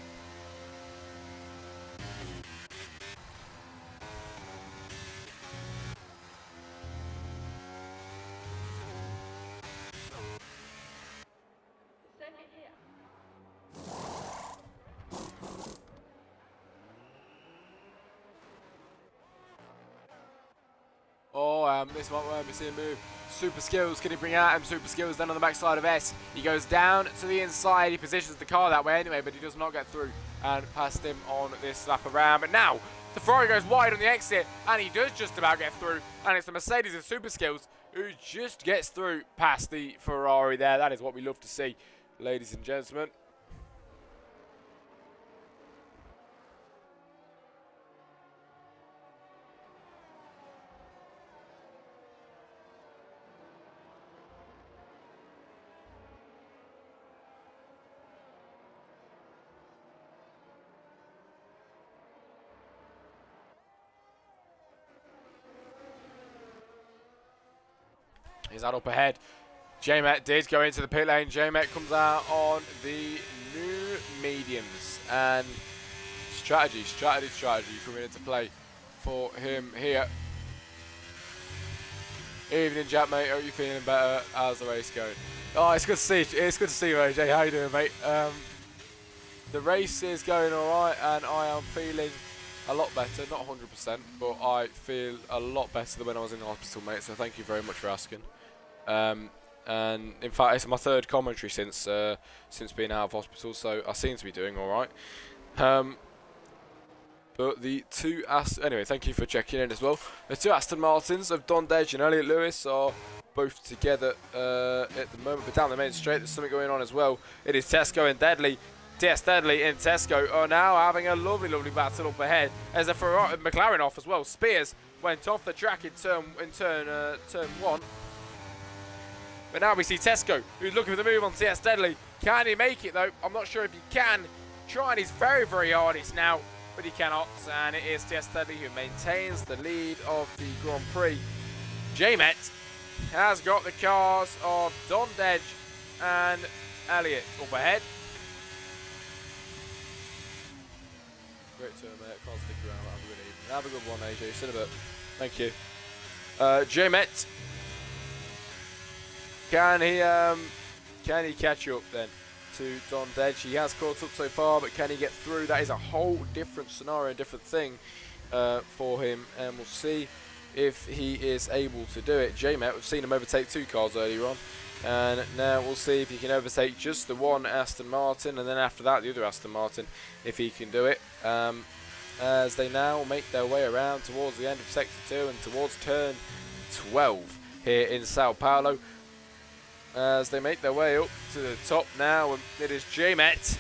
Oh, this might be seeing a move. Super skills, can he bring out him? Super skills then on the backside of S. He goes down to the inside. He positions the car that way anyway, but he does not get through and past him on this lap around. But now the Ferrari goes wide on the exit, and he does just about get through. And it's the Mercedes of super skills who just gets through past the Ferrari there. That is what we love to see, ladies and gentlemen. Is that up ahead? JMet did go into the pit lane. JMet comes out on the new mediums. And strategy coming into play for him here. Evening, Jack, mate. Are you feeling better? How's the race going? Oh, it's good to see you. It's good to see you, AJ. How you doing, mate? The race is going all right, and I am feeling a lot better. Not 100%, but I feel a lot better than when I was in the hospital, mate. So thank you very much for asking. And in fact, it's my third commentary since being out of hospital, so I seem to be doing all right. But the two anyway, thank you for checking in as well. The two Aston Martins of Don Dedge and Elliot Lewis are both together at the moment, but down the main straight there's something going on as well. It is Tesco and Deadly. TS Deadly and Tesco are now having a lovely battle up ahead. There's a McLaren off as well. Spears went off the track in turn 1. But now we see Tesco, who's looking for the move on TS Deadly. Can he make it, though? I'm not sure if he can. Trying his very, very hardest now, but he cannot. And it is TS Deadly who maintains the lead of the Grand Prix. JMet has got the cars of Don Dedge and Elliot up ahead. Great turn, mate. Can't stick around. Have a good evening. Have a good one, AJ. See you in a bit. Thank you. JMet. Can he catch up then to Don Dedge? He has caught up so far, but can he get through? That is a whole different scenario, different thing for him, and we'll see if he is able to do it. JMet, we've seen him overtake 2 cars earlier on, and now we'll see if he can overtake just the one Aston Martin, and then after that the other Aston Martin, if he can do it. As they now make their way around towards the end of Sector 2 and towards Turn 12 here in Sao Paulo. As they make their way up to the top now, and it is J-Met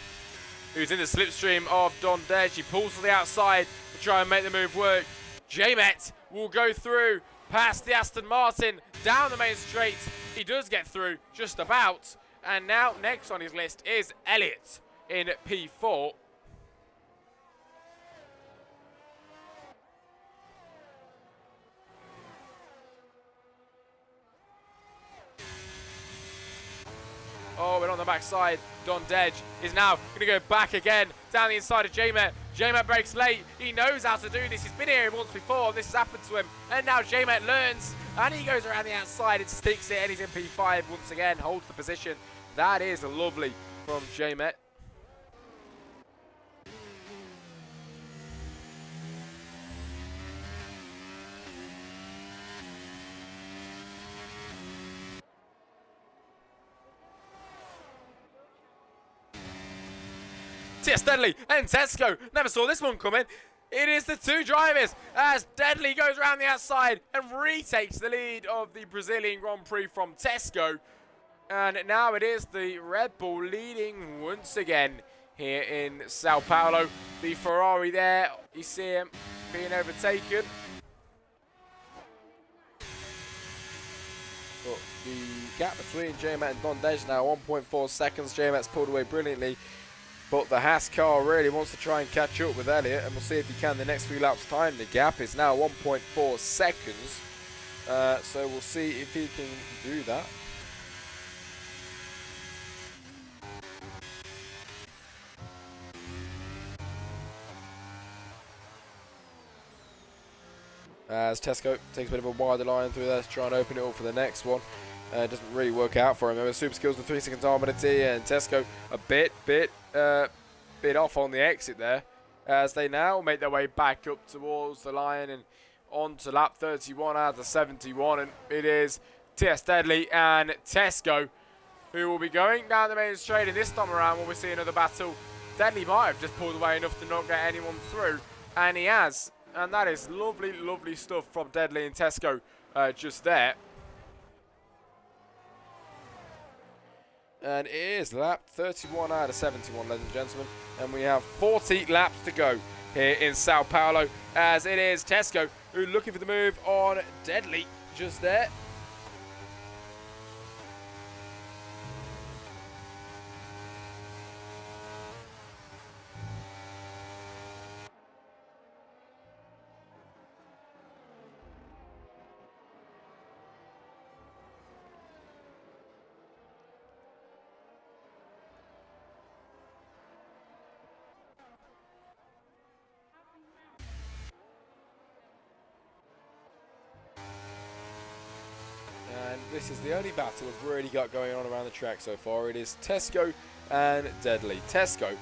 who's in the slipstream of Don Dej. He pulls to the outside to try and make the move work. J-Met will go through past the Aston Martin, down the main straight. He does get through just about. And now next on his list is Elliott in P4. Oh, but on the backside, Don Dej is now going to go back again down the inside of J-Met. J-Met breaks late. He knows how to do this. He's been here once before, and this has happened to him. And now J-Met learns, and he goes around the outside and sticks it, and he's in P5 once again, holds the position. That is lovely from J-Met. Yes, Deadly and Tesco. Never saw this one coming. It is the two drivers as Deadly goes around the outside and retakes the lead of the Brazilian Grand Prix from Tesco. And now it is the Red Bull leading once again here in Sao Paulo. The Ferrari there, you see him being overtaken. But the gap between J-Met and Don Dej now 1.4 seconds. J-Met's pulled away brilliantly. But the Haas car really wants to try and catch up with Elliott, and we'll see if he can the next few laps time. The gap is now 1.4 seconds, so we'll see if he can do that. As Tesco takes a bit of a wider line through there to try and open it up for the next one. Doesn't really work out for him. There was super skills with 3 seconds armability, and Tesco a bit off on the exit there, as they now make their way back up towards the line and on to lap 31 out of 71, and it is TS Deadly and Tesco who will be going down the main straight. And this time around, when we see another battle, Deadly might have just pulled away enough to not get anyone through, and he has, and that is lovely stuff from Deadly and Tesco just there. And it is lap 31 out of 71, ladies and gentlemen. And we have 40 laps to go here in Sao Paulo, as it is Tesco who's looking for the move on Deadly just there. And this is the only battle we've really got going on around the track so far. It is Tesco and Deadly. Tesco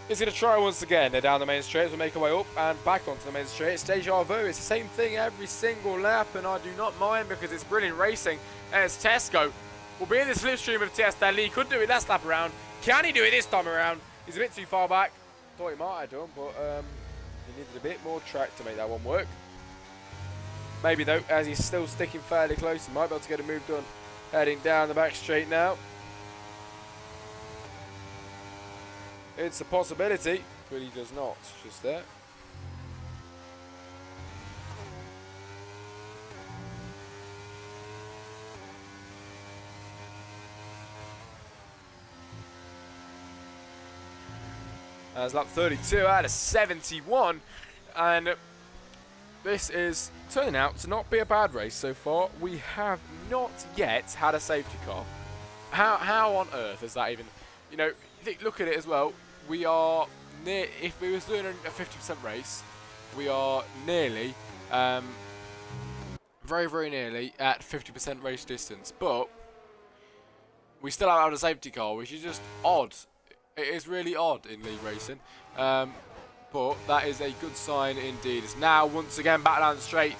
is going to try once again. They're down the main straight as we make our way up and back onto the main straight. It's deja vu. It's the same thing every single lap, and I do not mind because it's brilliant racing. As Tesco will be in the slipstream of TS Deadly. He couldn't do it last lap around. Can he do it this time around? He's a bit too far back. Thought he might have done, but he needed a bit more track to make that one work. Maybe though, as he's still sticking fairly close, he might be able to get a move done. Heading down the back straight now. It's a possibility, but he does not. Just there. As lap 32 out of 71, and this is turning out to not be a bad race so far. We have not yet had a safety car. How on earth is that even? You know, look at it as well. We are near. If we was doing a 50% race, we are nearly, very nearly at 50% race distance. But we still haven't had a safety car, which is just odd. It is really odd in league racing. But that is a good sign indeed. It's now once again back down the straight.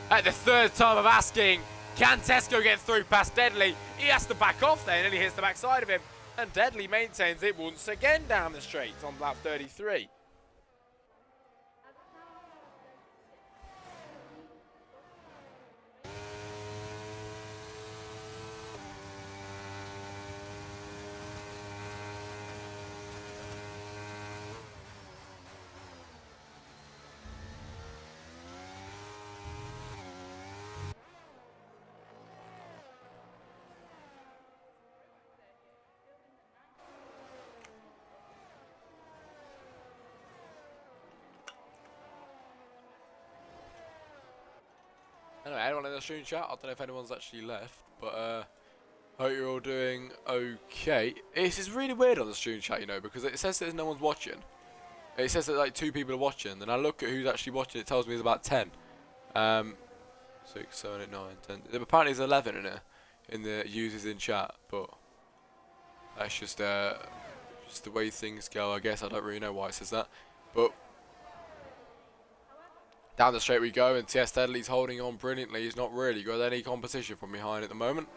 At the third time of asking, can Tesco get through past Deadly? He has to back off there, and he hits the backside of him. And Deadly maintains it once again down the straight on lap 33. anyone in the stream chat? I don't know if anyone's actually left, but hope you're all doing okay. This is really weird on the stream chat, you know, because it says there's no one's watching. It says that like 2 people are watching, and I look at who's actually watching. It tells me there's about 10. 6, 7, 8, 9, 10. Apparently there's 11 in there, in the users in chat, but that's just the way things go. I guess I don't really know why it says that, but down the straight we go, and TS Deadly's holding on brilliantly. He's not really got any competition from behind at the moment.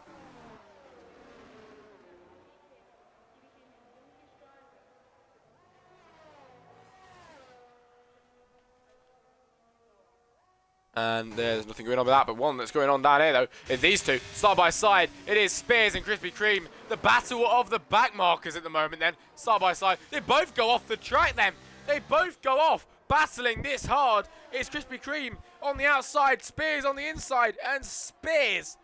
And there's nothing going on with that, but one that's going on down here, though, is these two, side by side. It is Spears and Krispy Kreme, the battle of the back markers at the moment, then, side by side. They both go off the track, then. They both go off, battling this hard. It's Krispy Kreme on the outside, Spears on the inside, and Spears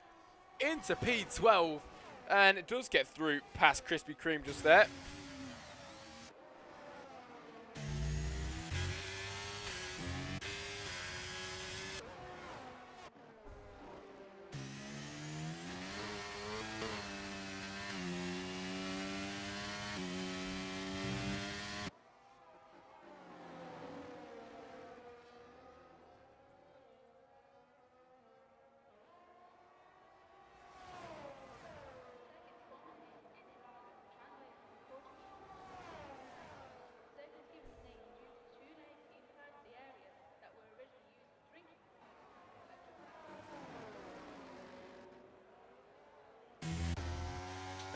into P12. And it does get through past Krispy Kreme just there.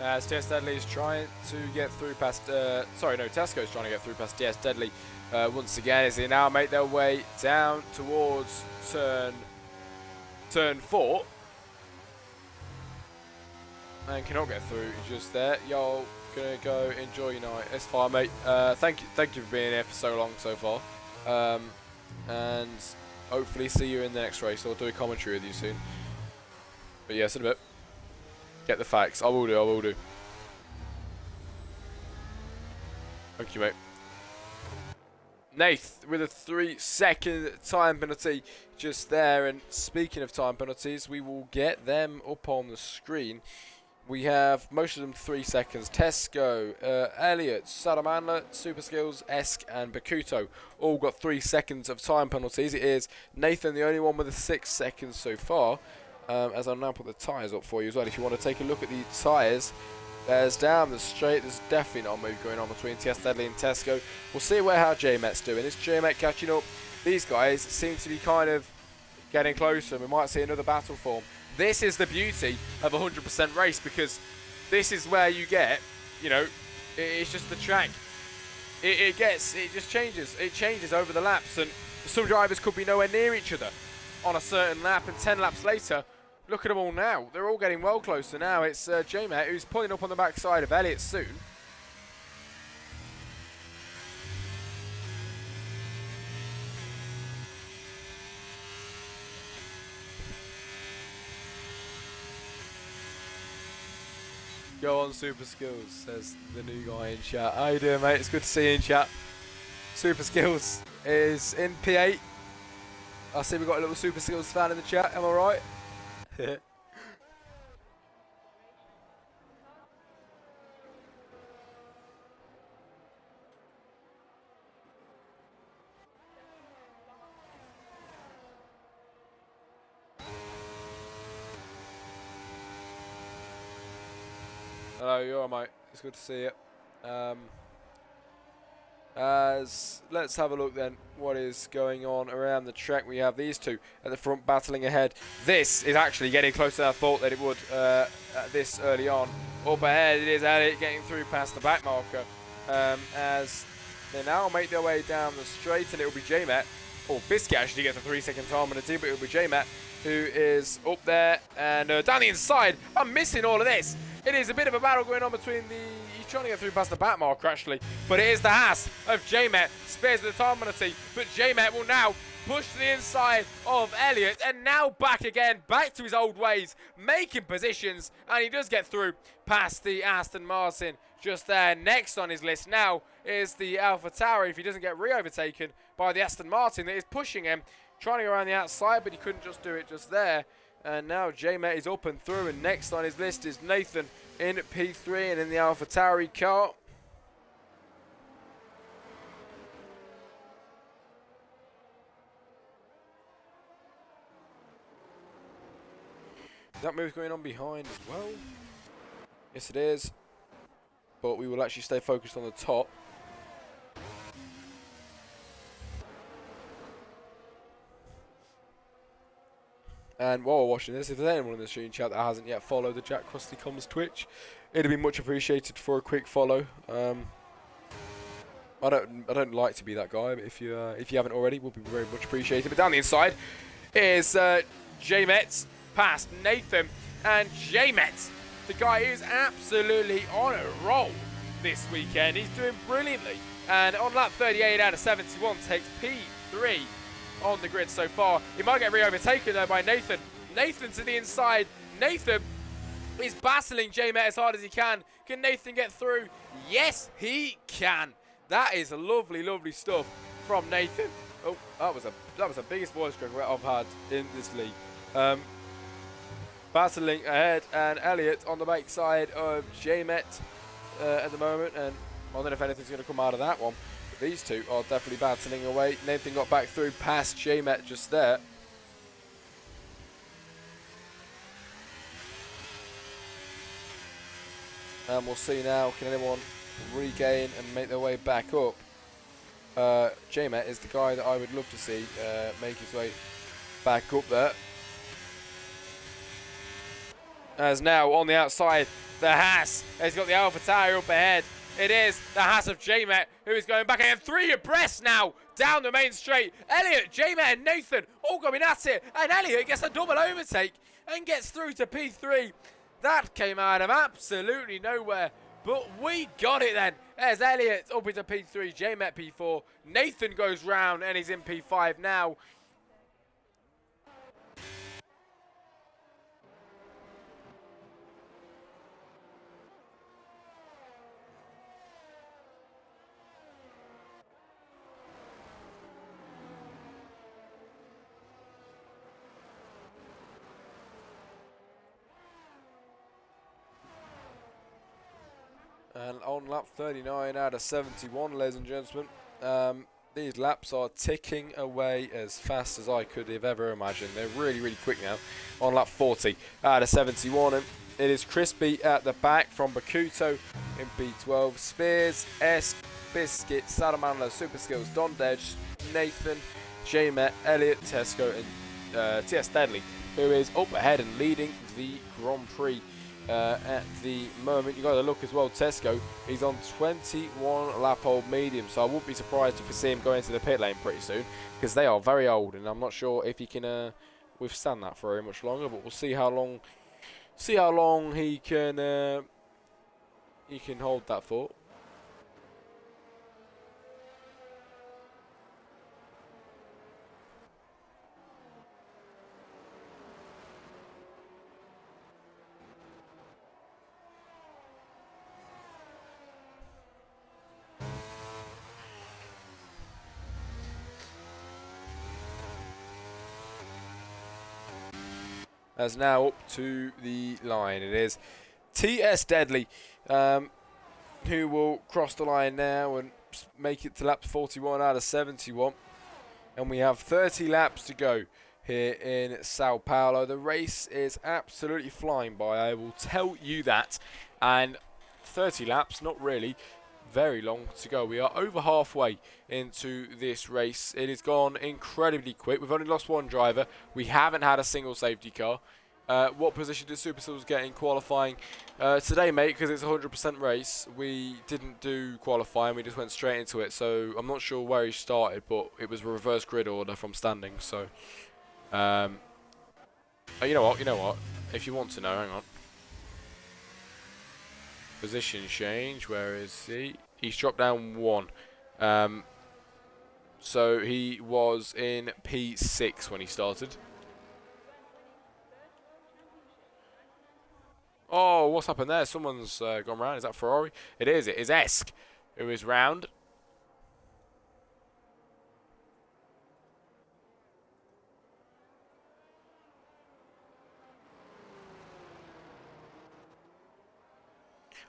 As TS Deadly is trying to get through past, Tesco's trying to get through past TS Deadly once again as they now make their way down towards turn 4. And cannot get through just there. Y'all gonna go enjoy your night. It's fine, mate. Thank you for being here for so long so far. And hopefully see you in the next race. I'll do a commentary with you soon. But yes, in a bit. Get the facts. I will do. Thank you, mate. Nath with a 3-second time penalty just there. And speaking of time penalties, we will get them up on the screen. We have most of them 3 seconds. Tesco, Elliot, Salamandler, Super Skills, Esk, and Bakuto all got 3 seconds of time penalties. It is Nathan, the only one with 6 seconds so far. As I'll now put the tyres up for you as well. If you want to take a look at the tyres, there's down the straight. There's definitely not a move going on between TS Deadly and Tesco. We'll see how J-Met's doing. Is J-Met catching up? These guys seem to be kind of getting closer. We might see another battle form. This is the beauty of a 100% race, because this is where you get, you know, it's just the track. It just changes. It changes over the laps, and some drivers could be nowhere near each other on a certain lap, and 10 laps later, look at them all now. They're all getting well closer now. It's J-Met who's pulling up on the backside of Elliot soon. Go on, Super Skills, says the new guy in chat. How you doing, mate? It's good to see you in chat. Super Skills is in P8. I see we've got a little Super Skills fan in the chat. Am I right? Hello, you're all right, mate. It's good to see you. Let's have a look then what is going on around the track. We have these two at the front battling ahead. This is actually getting closer than I thought that it would this early on. Up ahead it is Elliot getting through past the back marker as they now make their way down the straight, and it will be J-Met. Oh, Biscuit actually gets a 3-second time on the team, but it will be J-Met who is up there and down the inside. I'm missing all of this. It is a bit of a battle going on between he's trying to get through past the back marker actually, but it is the Haas of J-Met, spares the time penalty, but J-Met will now push to the inside of Elliot, and now back again, back to his old ways, making positions, and he does get through past the Aston Martin just there. Next on his list now is the Alpha Tower, if he doesn't get re-overtaken by the Aston Martin that is pushing him, trying to go around the outside, but he couldn't just do it just there. And now J-Met is up and through, and next on his list is Nathan in P3 and in the AlphaTauri car. That move going on behind as well. Yes, it is. But we will actually stay focused on the top. And while we're watching this, if there's anyone in the stream chat that hasn't yet followed the Jack Crossley Comms Twitch, it'd be much appreciated for a quick follow. I don't like to be that guy, but if you haven't already, it will be very much appreciated. But down the inside is J-Met past Nathan, and J-Met, the guy is absolutely on a roll this weekend. He's doing brilliantly, and on lap 38 out of 71 takes P3 on the grid so far. He might get re-overtaken though by Nathan. Nathan to the inside. Nathan is battling J-Met as hard as he can. Can Nathan get through? Yes, he can. That is lovely, lovely stuff from Nathan. Oh, that was the biggest voice crack I've had in this league. Battling ahead, and Elliott on the backside of J-Met at the moment, and I don't know if anything's going to come out of that one. But these two are definitely battling away. Nathan got back through past J-Met just there. And we'll see now, can anyone regain and make their way back up? J-Met is the guy that I would love to see make his way back up there. As now on the outside, the Haas has got the AlphaTauri up ahead. It is the Haas of J-Met who is going back again. 3 abreast now down the main straight. Elliott, J-Met and Nathan all going at it. And Elliott gets a double overtake and gets through to P3. That came out of absolutely nowhere. But we got it then. There's Elliott up into P3, J-Met P4. Nathan goes round and he's in P5 now. And on lap 39 out of 71, ladies and gentlemen, these laps are ticking away as fast as I could have ever imagined. They're really, really quick now. On lap 40 out of 71, and it is Crispy at the back from Bakuto in B12. Spears, Esk, Biscuit, Salamander, Super Skills, Don Dedge, Nathan, J-Met, Elliott, Tesco, and TS Deadly, who is up ahead and leading the Grand Prix. At the moment, you got to look as well. Tesco, he's on 21 lap old medium, so I wouldn't be surprised if we see him go into the pit lane pretty soon, because they are very old, and I'm not sure if he can withstand that for very much longer. But we'll see how long he can hold that for. As now up to the line, it is TS Deadly who will cross the line now and make it to lap 41 out of 71. And we have 30 laps to go here in Sao Paulo. The race is absolutely flying by, I will tell you that. And 30 laps, not really very long to go. We are over halfway into this race. It has gone incredibly quick. We've only lost one driver. We haven't had a single safety car. What position did Super Sills get in qualifying today, mate? Because it's a 100% race. We didn't do qualifying. We just went straight into it. So I'm not sure where he started, but it was reverse grid order from standing. So, you know what? You know what? If you want to know, hang on. Position change, where is he? He's dropped down 1. So he was in P6 when he started. Oh, what's happened there? Someone's gone round. Is that Ferrari? It is. It is Esk who is round.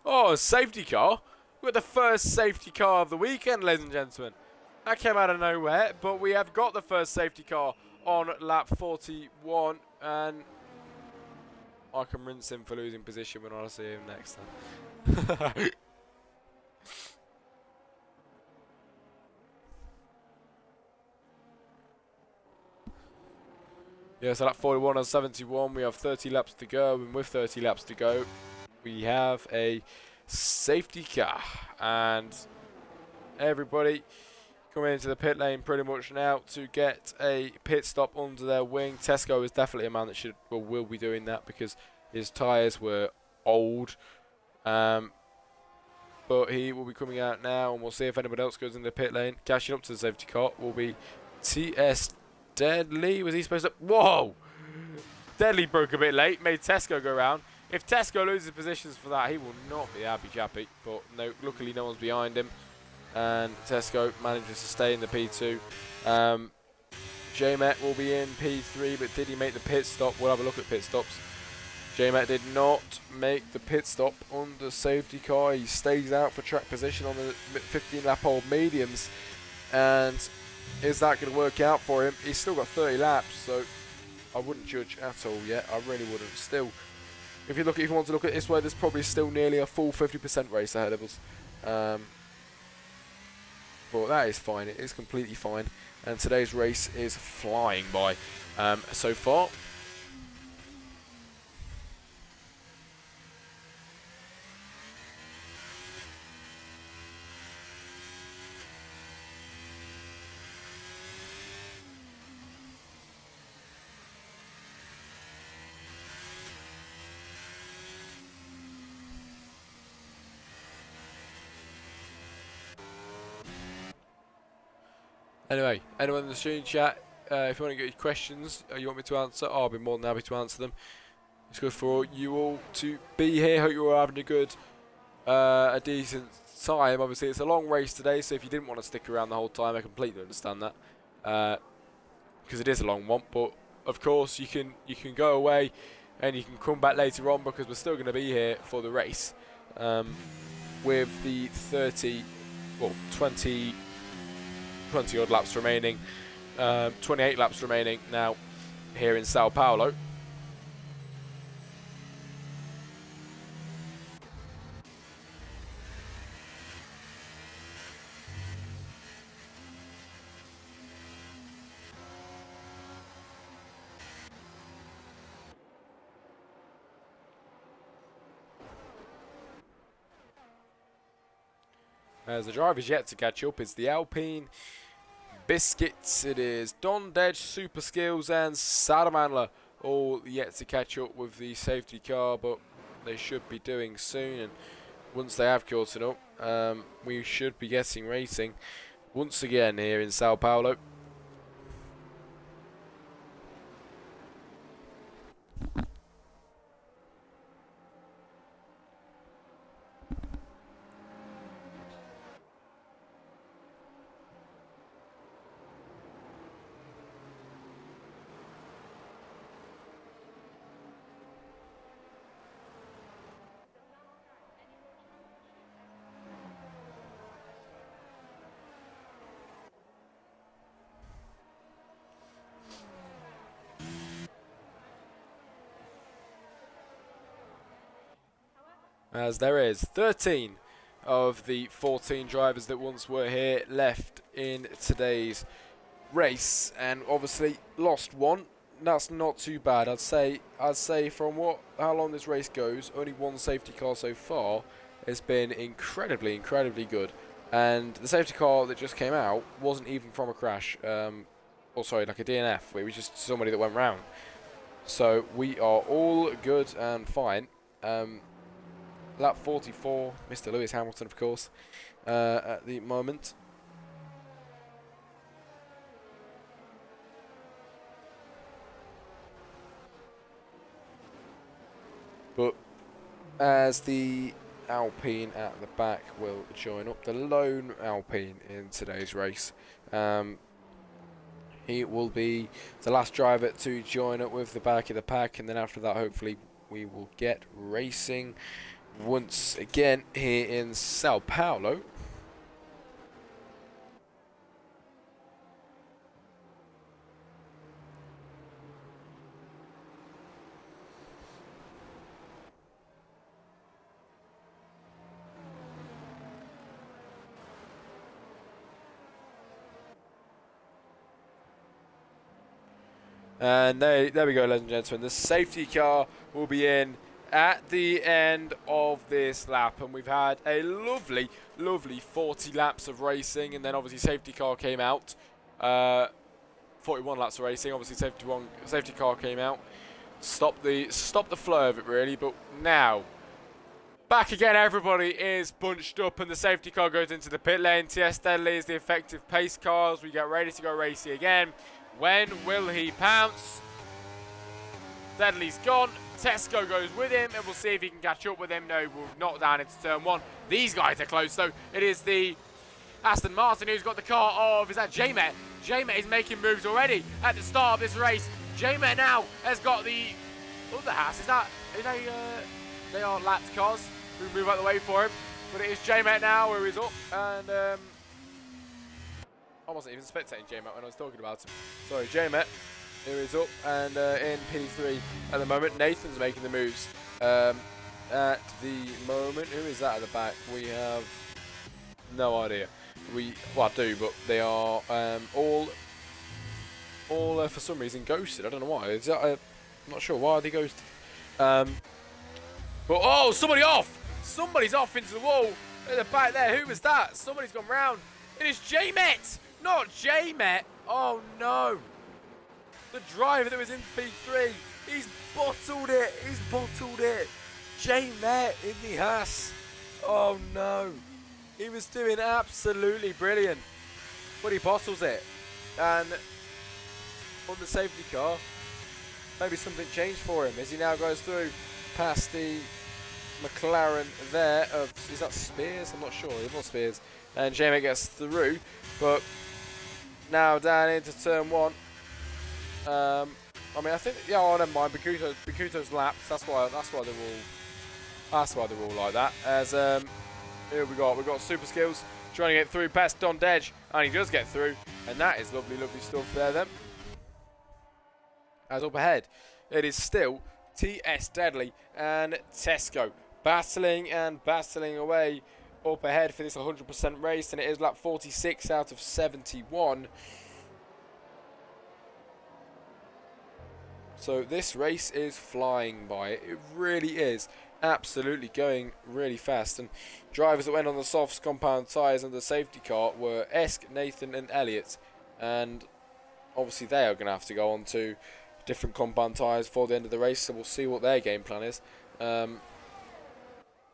Oh, a safety car. We've got the first safety car of the weekend, ladies and gentlemen. That came out of nowhere, but we have got the first safety car on lap 41, and I can rinse him for losing position when I see him next time. Yeah, so lap 41 on 71, we have 30 laps to go, and with 30 laps to go, we have a safety car, and everybody coming into the pit lane pretty much now to get a pit stop under their wing. Tesco is definitely a man that will be doing that because his tyres were old, but he will be coming out now, and we'll see if anybody else goes into the pit lane. Cashing up to the safety car will be TS Deadly. Was he supposed to? Whoa! Deadly broke a bit late, made Tesco go round. If Tesco loses positions for that, he will not be happy chappy. But no, luckily no one's behind him, and Tesco manages to stay in the P2. J-Met will be in P3, but did he make the pit stop? We'll have a look at pit stops. J-Met did not make the pit stop on the safety car. He stays out for track position on the 15-lap-old mediums, and is that going to work out for him? He's still got 30 laps, so I wouldn't judge at all yet. I really wouldn't. Still, if you want to look at it this way, there's probably still nearly a full 50% race ahead of us. But that is fine. It is completely fine. And today's race is flying by so far. Anyway, anyone in the stream chat, if you want to get your questions, you want me to answer, I'll be more than happy to answer them. It's good for you all to be here. Hope you're all having a decent time. Obviously, it's a long race today, so if you didn't want to stick around the whole time, I completely understand that, because it is a long one. But of course, you can go away and you can come back later on, because we're still going to be here for the race, with the 20 odd laps remaining, 28 laps remaining now here in Sao Paulo. As the driver's yet to catch up, it's the Alpine Biscuits. It is Don Dedge, Super Skills, and Salamandler all yet to catch up with the safety car, but they should be doing soon. And once they have caught up, we should be getting racing once again here in Sao Paulo. As there is 13 of the 14 drivers that once were here left in today's race, and obviously lost one. That's not too bad. I'd say from how long this race goes, only one safety car so far has been incredibly good. And the safety car that just came out wasn't even from a crash, or sorry, like a DNF. It was just somebody that went round. So we are all good and fine. Lap 44, Mr. Lewis Hamilton, of course, at the moment. But as the Alpine at the back will join up, the lone Alpine in today's race, he will be the last driver to join up with the back of the pack, and then after that, hopefully, we will get racing once again here in Sao Paulo. And there we go, ladies and gentlemen. The safety car will be in at the end of this lap. And we've had a lovely, lovely 40 laps of racing. And then obviously safety car came out. 41 laps of racing. Obviously safety car came out. Stop the flow of it, really. But now, back again, everybody is bunched up. And the safety car goes into the pit lane. TS Deadly is the effective pace car as we get ready to go racing again. When will he pounce? Deadly's gone. Tesco goes with him, and we'll see if he can catch up with him. No, we'll knock down into turn one. These guys are close, though. It is the Aston Martin who's got the car of, is that J-Met? J-Met is making moves already at the start of this race. J-Met now has got the other Haas. They are lapped cars who move out the way for him. But it is J-Met now who is up, and I wasn't even spectating J-Met when I was talking about him. Sorry, J-Met, who is up and in P3 at the moment. Nathan's making the moves at the moment. Who is that at the back? We have no idea. Well, I do, but they are all for some reason ghosted. I don't know why. Is that I'm not sure why they ghosted. But oh, somebody off! Somebody's off into the wall at the back there. Who was that? Somebody's gone round. It is J-Met! Not J-Met. Oh no. The driver that was in P3. He's bottled it. He's bottled it. J-Met in the Haas. Oh no. He was doing absolutely brilliant. But he bottles it. And on the safety car, maybe something changed for him as he now goes through past the McLaren there. Is that Spears? I'm not sure. It was Spears. And J-Met gets through. But now down into turn one. I mean, I think, yeah, oh, never mind. Bakuto's lapped. That's why they're all like that. As here we got Super Skills trying to get through past Don Dedge, and he does get through, and that is lovely, lovely stuff there. Then, as up ahead, it is still TS Deadly and Tesco battling away up ahead for this 100% race, and it is lap 46 out of 71. So this race is flying by. It really is. Absolutely going really fast. And drivers that went on the soft compound tyres and the safety car were Esk, Nathan and Elliot. And obviously they are going to have to go on to different compound tyres for the end of the race. So we'll see what their game plan is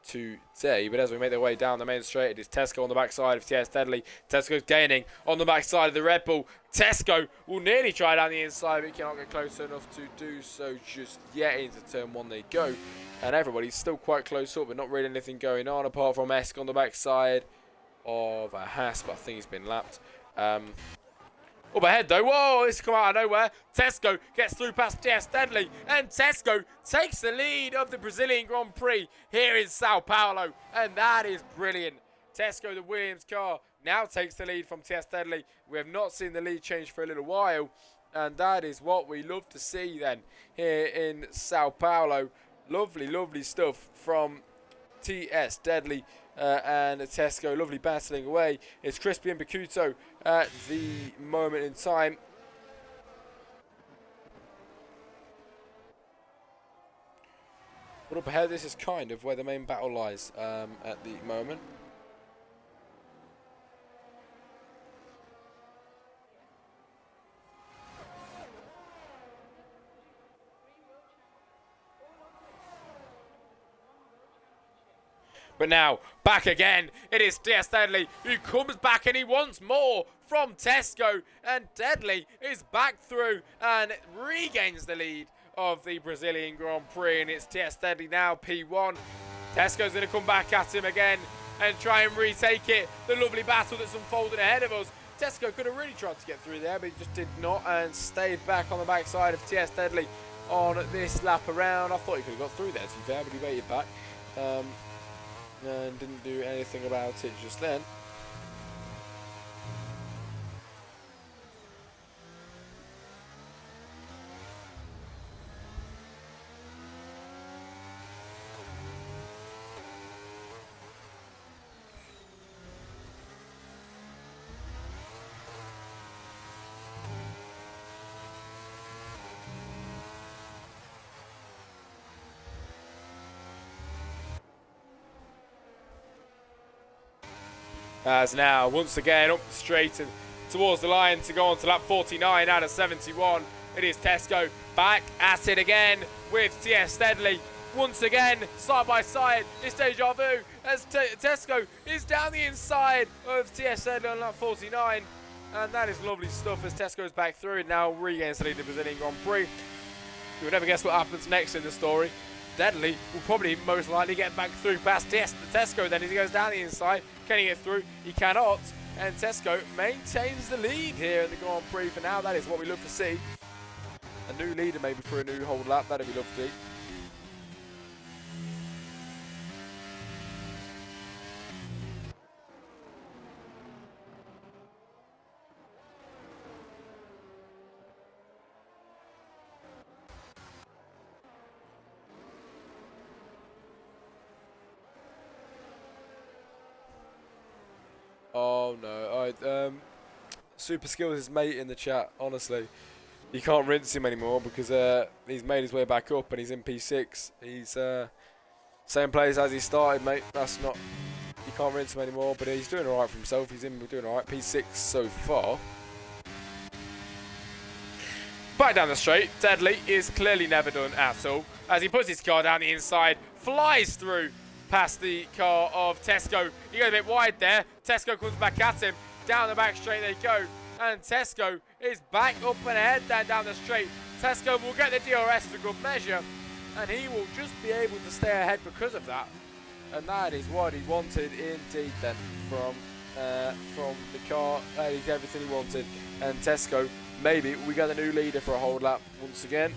today. But as we make our way down the main straight, it is Tesco on the backside of TS Deadly. Tesco's gaining on the backside of the Red Bull. Tesco will nearly try down the inside, but he cannot get close enough to do so just yet. Into turn one they go. And everybody's still quite close up, but not really anything going on apart from Esk on the backside of a Haas, but I think he's been lapped. Up ahead though, whoa, this has come out of nowhere. Tesco gets through past TS Deadly, and Tesco takes the lead of the Brazilian Grand Prix here in Sao Paulo, and that is brilliant. Tesco, the Williams car, now takes the lead from TS Deadly. We have not seen the lead change for a little while, and that is what we love to see then here in Sao Paulo. Lovely, lovely stuff from TS Deadly and Tesco. Lovely battling away. It's Crispy and Bakuto at the moment in time. But up ahead, this is kind of where the main battle lies at the moment. But now, back again, it is TS Deadly who comes back and he wants more from Tesco. And Deadly is back through and regains the lead of the Brazilian Grand Prix. And it's TS Deadly now, P1. Tesco's going to come back at him again and try and retake it. The lovely battle that's unfolded ahead of us. Tesco could have really tried to get through there, but he just did not and stayed back on the backside of TS Deadly on this lap around. I thought he could have got through there, to be fair, but he waited back. and didn't do anything about it just then. As now, once again, up straight and towards the line to go on to lap 49 out of 71. It is Tesco back at it again with TS Steadley. Once again, side by side, it's deja vu as Tesco is down the inside of TS Steadley on lap 49. And that is lovely stuff as Tesco's back through and now regains the lead in the Brazilian Grand Prix. You would never guess what happens next in the story. Steadley will probably most likely get back through past Tesco then as he goes down the inside. Can he get through? He cannot. And Tesco maintains the lead here in the Grand Prix for now. That is what we look to see. A new leader maybe for a new hold lap. That'd be lovely. Oh no, Super Skills is mate in the chat, honestly. You can't rinse him anymore because he's made his way back up and he's in P6. He's same place as he started, mate. That's not, you can't rinse him anymore, but he's doing alright for himself. He's doing alright, P6 so far. Back down the straight, Deadly is clearly never done at all. As he puts his car down the inside, flies through past the car of Tesco. He goes a bit wide there. Tesco comes back at him. Down the back straight they go. And Tesco is back up and ahead down the straight. Tesco will get the DRS for good measure. And he will just be able to stay ahead because of that. And that is what he wanted indeed then from the car. That is everything he wanted. And Tesco, maybe we got a new leader for a hold lap once again.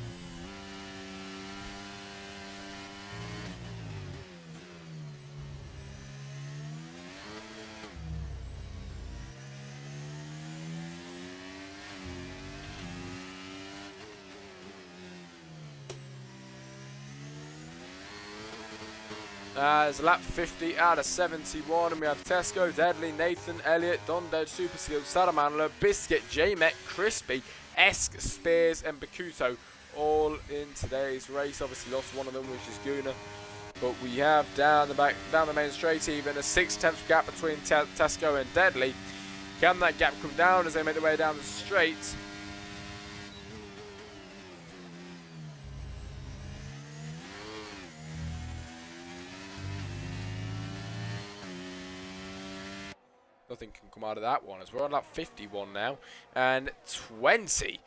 It's lap 50 out of 71, and we have Tesco, Deadly, Nathan, Elliott, Donded, Super Skills, Salamandler, Biscuit, J-Met, Crispy, Esk, Spears, and Bakuto all in today's race. Obviously lost one of them, which is Guna. But we have down the main straight even a 6/10 gap between Tesco and Deadly. Can that gap come down as they make their way down the straight? Nothing can come out of that one as we're on lap 51 now and 20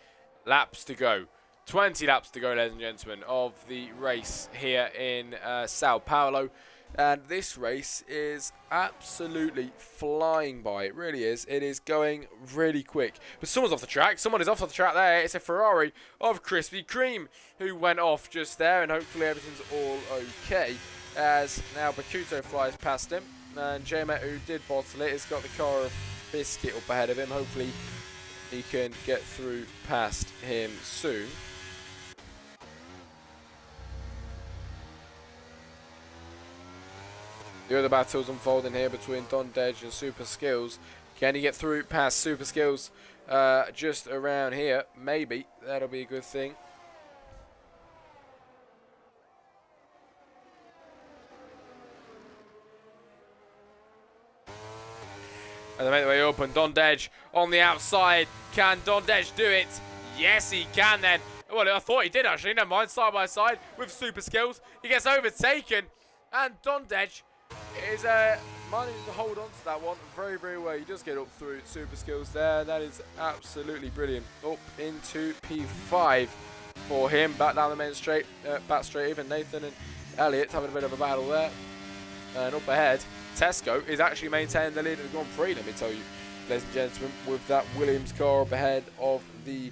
laps to go. 20 laps to go, ladies and gentlemen, of the race here in Sao Paulo. And this race is absolutely flying by. It really is. It is going really quick. But someone's off the track. Someone is off the track there. It's a Ferrari of Krispy Kreme who went off just there. And hopefully everything's all okay. As now Bakuto flies past him. And J-Met, who did bottle it, has got the car of Biscuit up ahead of him. Hopefully he can get through past him soon. The other battles unfolding here between Don Dej and Super Skills. Can he get through past Super Skills just around here? Maybe. That'll be a good thing. And they make their way up, and Dondej on the outside. Can Dondej do it? Yes, he can then. Well, I thought he did actually. Never mind. Side by side with Super Skills. He gets overtaken, and Dondej is managing to hold on to that one very, very well. He does get up through Super Skills there. That is absolutely brilliant. Up into P5 for him. Back down the main straight, back straight. Even Nathan and Elliott having a bit of a battle there. And up ahead, Tesco is actually maintaining the lead of the Grand Prix, let me tell you, ladies and gentlemen, with that Williams car up ahead of the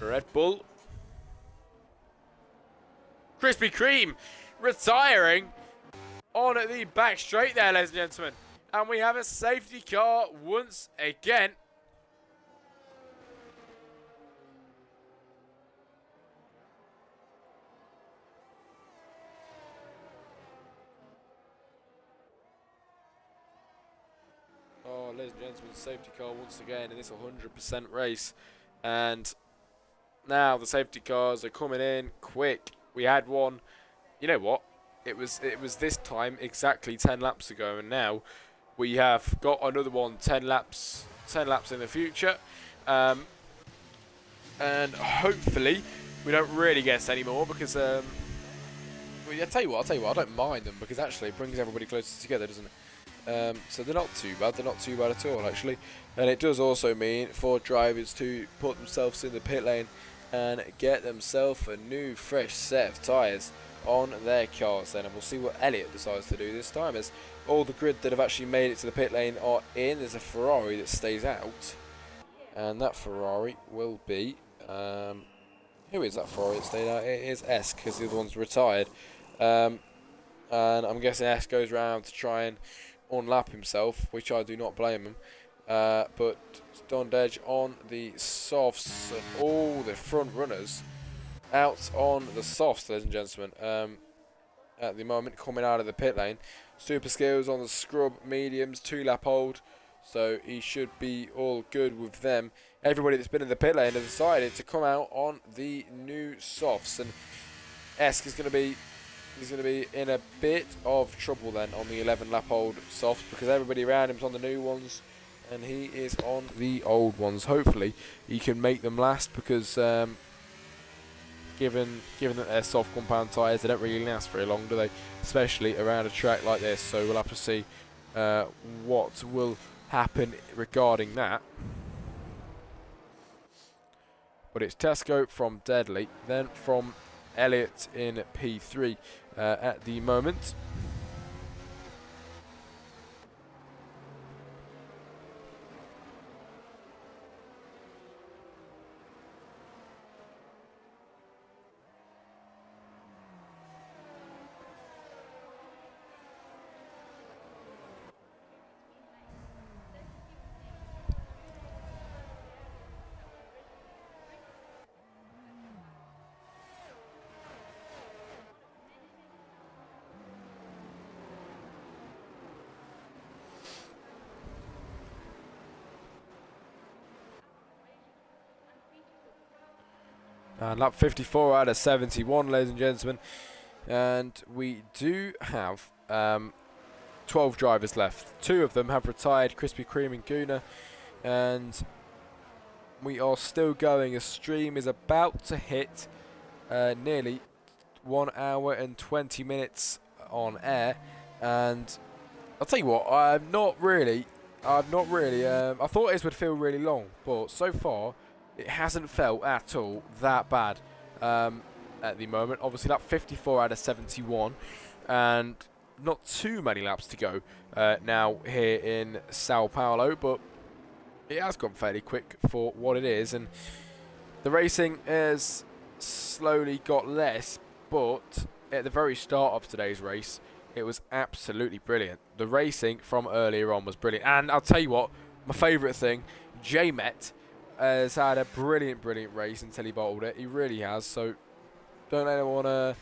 Red Bull. Krispy Kreme retiring on the back straight there, ladies and gentlemen. And we have a safety car once again. Oh, ladies and gentlemen, safety car once again in this 100% race. And now the safety cars are coming in quick. We had one, you know what? It was this time exactly 10 laps ago, and now we have got another one 10 laps in the future. And hopefully we don't really get any more because well, I tell you what, I don't mind them because actually it brings everybody closer together, doesn't it? So they're not too bad. They're not too bad at all, actually. And it does also mean for drivers to put themselves in the pit lane and get themselves a new, fresh set of tyres on their cars. Then, and we'll see what Elliott decides to do this time. As all the grid that have actually made it to the pit lane are in, there's a Ferrari that stays out, and that Ferrari will be who is that Ferrari that stayed out? It is S, because the other one's retired. And I'm guessing S goes round to try and unlap himself, which I do not blame him. But Don Dej on the softs, and all the front runners out on the softs, ladies and gentlemen. At the moment, coming out of the pit lane. Super Skills on the scrub mediums, 2-lap hold, so he should be all good with them. Everybody that's been in the pit lane has decided to come out on the new softs, and Esk is going to be in a bit of trouble then on the 11-lap old softs because everybody around him's on the new ones and he is on the old ones. Hopefully he can make them last because given that they're soft compound tyres, they don't really last very long, do they? Especially around a track like this. So we'll have to see what will happen regarding that. But it's Tesco from Deadly, then from Elliott in P3 at the moment. And lap 54 out of 71, ladies and gentlemen. And we do have 12 drivers left. 2 of them have retired, Krispy Kreme and Guna. And we are still going. A stream is about to hit nearly 1 hour and 20 minutes on air. And I'll tell you what, I thought this would feel really long, but so far it hasn't felt at all that bad at the moment. Obviously, lap 54 out of 71, and not too many laps to go now here in Sao Paulo, but it has gone fairly quick for what it is, and the racing has slowly got less, but at the very start of today's race, it was absolutely brilliant. The racing from earlier on was brilliant, and I'll tell you what, my favourite thing, J-Met has had a brilliant race until he bottled it. He really has. So don't anyone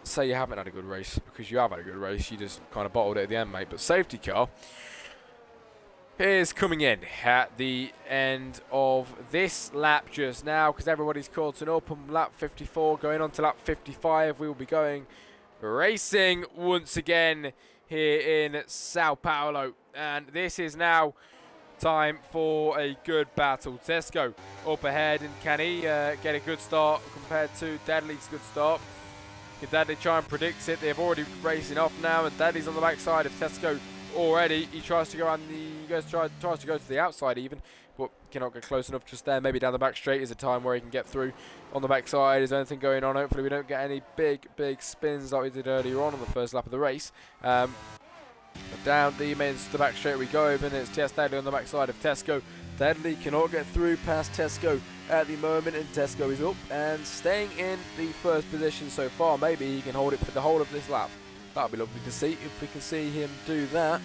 say you haven't had a good race, because you have had a good race. You just kind of bottled it at the end, mate. But safety car is coming in at the end of this lap just now, because everybody's caught up on lap 54. Going on to lap 55, we will be going racing once again here in Sao Paulo. And this is now time for a good battle. Tesco up ahead, and can he get a good start compared to Dudley's good start? Can Dudley try and predict it? They've already racing off now, and Dudley's on the backside of Tesco already. He tries to go on tries to go to the outside even, but cannot get close enough just there. Maybe down the back straight is a time where he can get through on the backside. Is there anything going on? Hopefully we don't get any big spins like we did earlier on the first lap of the race. Down the back straight we go, and it's Tess Dudley on the backside of Tesco. Dudley cannot get through past Tesco at the moment, and Tesco is up and staying in the first position so far. Maybe he can hold it for the whole of this lap. That'll be lovely to see if we can see him do that.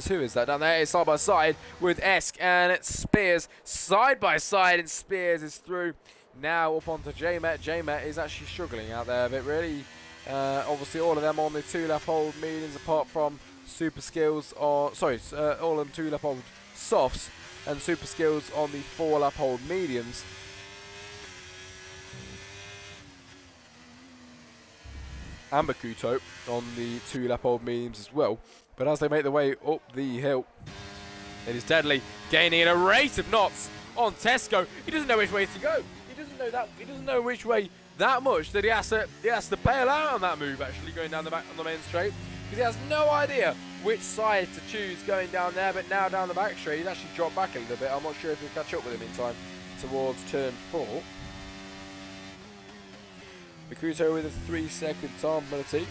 Who is that down there? It's side by side with Esk, and it's Spears side by side, and Spears is through. Now up onto J-Met. J-Met is actually struggling out there a bit, really. Obviously, all of them on the 2-lap old mediums, apart from super skills, or sorry, all of them 2-lap old softs, and super skills on the 4-lap old mediums. And Bakuto on the 2-lap old mediums as well. But as they make their way up the hill, it is Deadly gaining at a rate of knots on Tesco. He doesn't know which way to go. He doesn't know which way that much that he has to bail out on that move, actually going down the back on the main straight, because he has no idea which side to choose going down there. But now down the back straight, he's actually dropped back a little bit. I'm not sure if he'll catch up with him in time towards turn 4. Bakuto with a 3-second time penalty.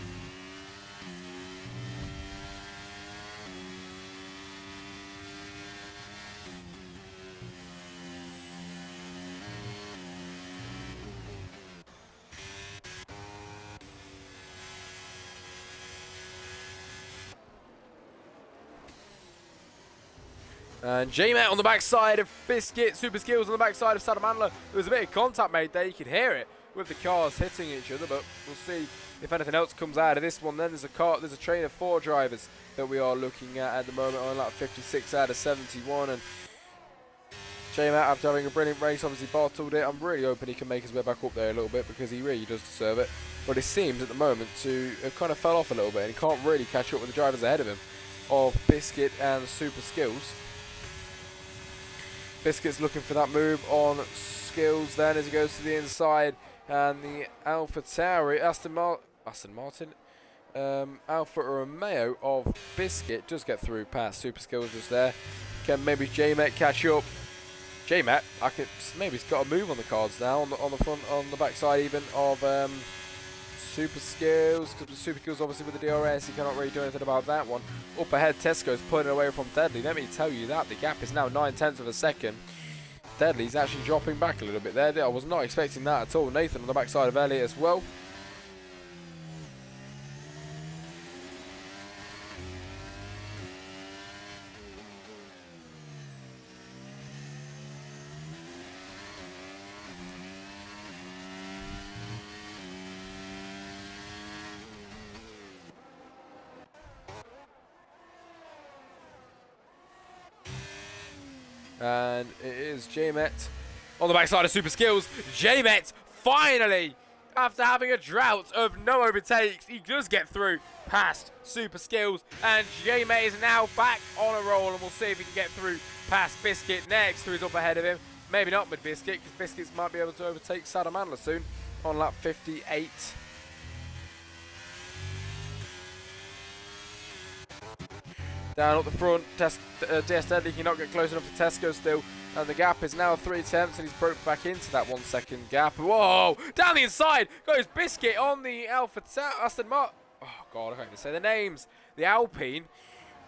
And J-Met on the backside of Biscuit, super skills on the backside of Salamandler. There was a bit of contact made there, you could hear it with the cars hitting each other, but we'll see if anything else comes out of this one. Then there's a train of 4 drivers that we are looking at the moment on like 56 out of 71, and J-Met, after having a brilliant race, obviously bottled it. I'm really hoping he can make his way back up there a little bit, because he really does deserve it. But it seems at the moment to have kind of fell off a little bit, and he can't really catch up with the drivers ahead of him of Biscuit and super skills. Biscuit's looking for that move on skills then as he goes to the inside, and the Alpha Tauri, Alfa Romeo of Biscuit does get through past super skills just there. Can maybe J-Met catch up? J-Met, maybe he's got a move on the cards now on the front, on the backside even of super skills. Super skills obviously with the DRS, he cannot really do anything about that one. Up ahead, Tesco's pulling away from Deadly. Let me tell you that the gap is now 9/10 of a second. Deadly's actually dropping back a little bit there. I was not expecting that at all. Nathan on the backside of Elliot as well. And it is J-Met on the backside of super skills. J-Met finally, after having a drought of no overtakes, he does get through past super skills, and J-Met is now back on a roll, and we'll see if he can get through past Biscuit next, who is up ahead of him. Maybe not with Biscuit, because Biscuits might be able to overtake Salamandler soon on lap 58. Down at the front, DS Deadly cannot get close enough to Tesco still, and the gap is now 3/10, and he's broke back into that 1 second gap. Whoa! Down the inside goes Biscuit on the Alpha Aston Martin. Oh god, I can't even say the names. The Alpine,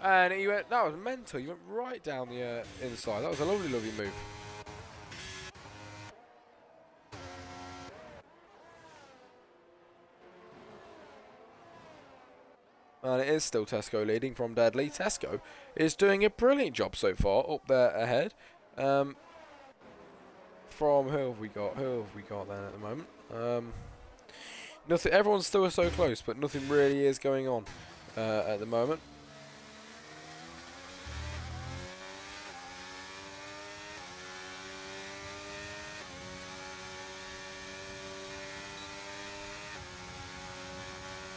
and he went. That was mental. He went right down the inside. That was a lovely, lovely move. And it is still Tesco leading from Deadly. Tesco is doing a brilliant job so far up there ahead. From who have we got? Who have we got then at the moment? Nothing. Everyone's still so close, but nothing really is going on at the moment.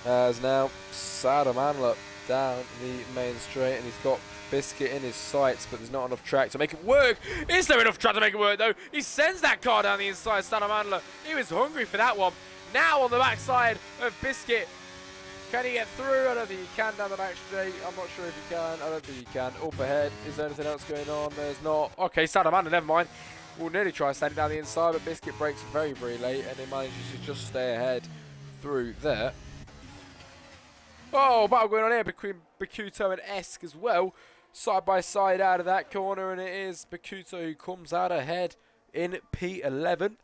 As now Salamandler down the main straight, and he's got Biscuit in his sights, but there's not enough track to make it work. Is there enough track to make it work though? He sends that car down the inside. Salamandler, he was hungry for that one. Now on the backside of Biscuit, can he get through? I don't think he can down the back straight. I'm not sure if he can. I don't think he can. Up ahead, is there anything else going on? There's not. Okay, Salamandler, never mind. We'll nearly try standing down the inside, but Biscuit breaks very, very late, and he manages to just stay ahead through there. Oh, battle going on here between Bakuto and Esk as well. Side by side out of that corner, and it is Bakuto who comes out ahead in P11.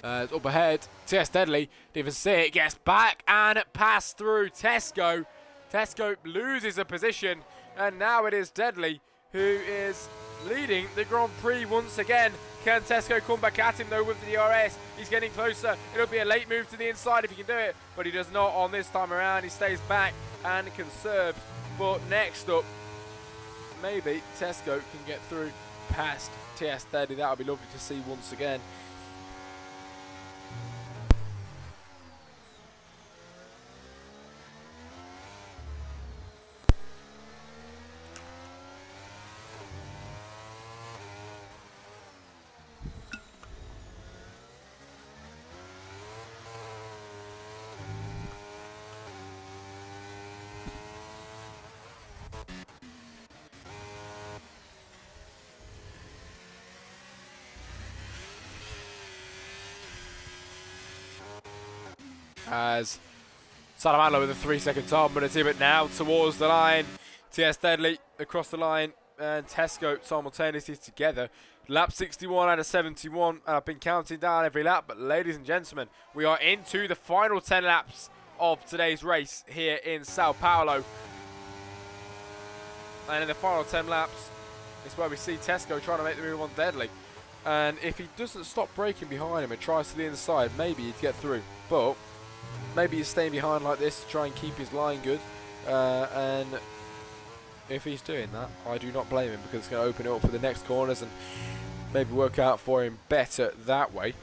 Up ahead, TS Deadly, didn't even see it, gets back and pass through Tesco. Tesco loses a position, and now it is Deadly who is leading the Grand Prix once again. Can Tesco come back at him though with the DRS? He's getting closer. It'll be a late move to the inside if he can do it, but he does not on this time around. He stays back and conserves. But next up, maybe Tesco can get through past TS Deadly. That would be lovely to see once again. As Salamandlo with a 3-second time, but it's it now towards the line. TS Deadly across the line and Tesco simultaneously together. Lap 61 out of 71. I've been counting down every lap, but ladies and gentlemen, we are into the final 10 laps of today's race here in Sao Paulo. And in the final 10 laps, it's where we see Tesco trying to make the move on Deadly. And if he doesn't stop braking behind him and tries to the inside, maybe he'd get through. But maybe he's staying behind like this to try and keep his line good. And if he's doing that, I do not blame him, because it's going to open it up for the next corners and maybe work out for him better that way.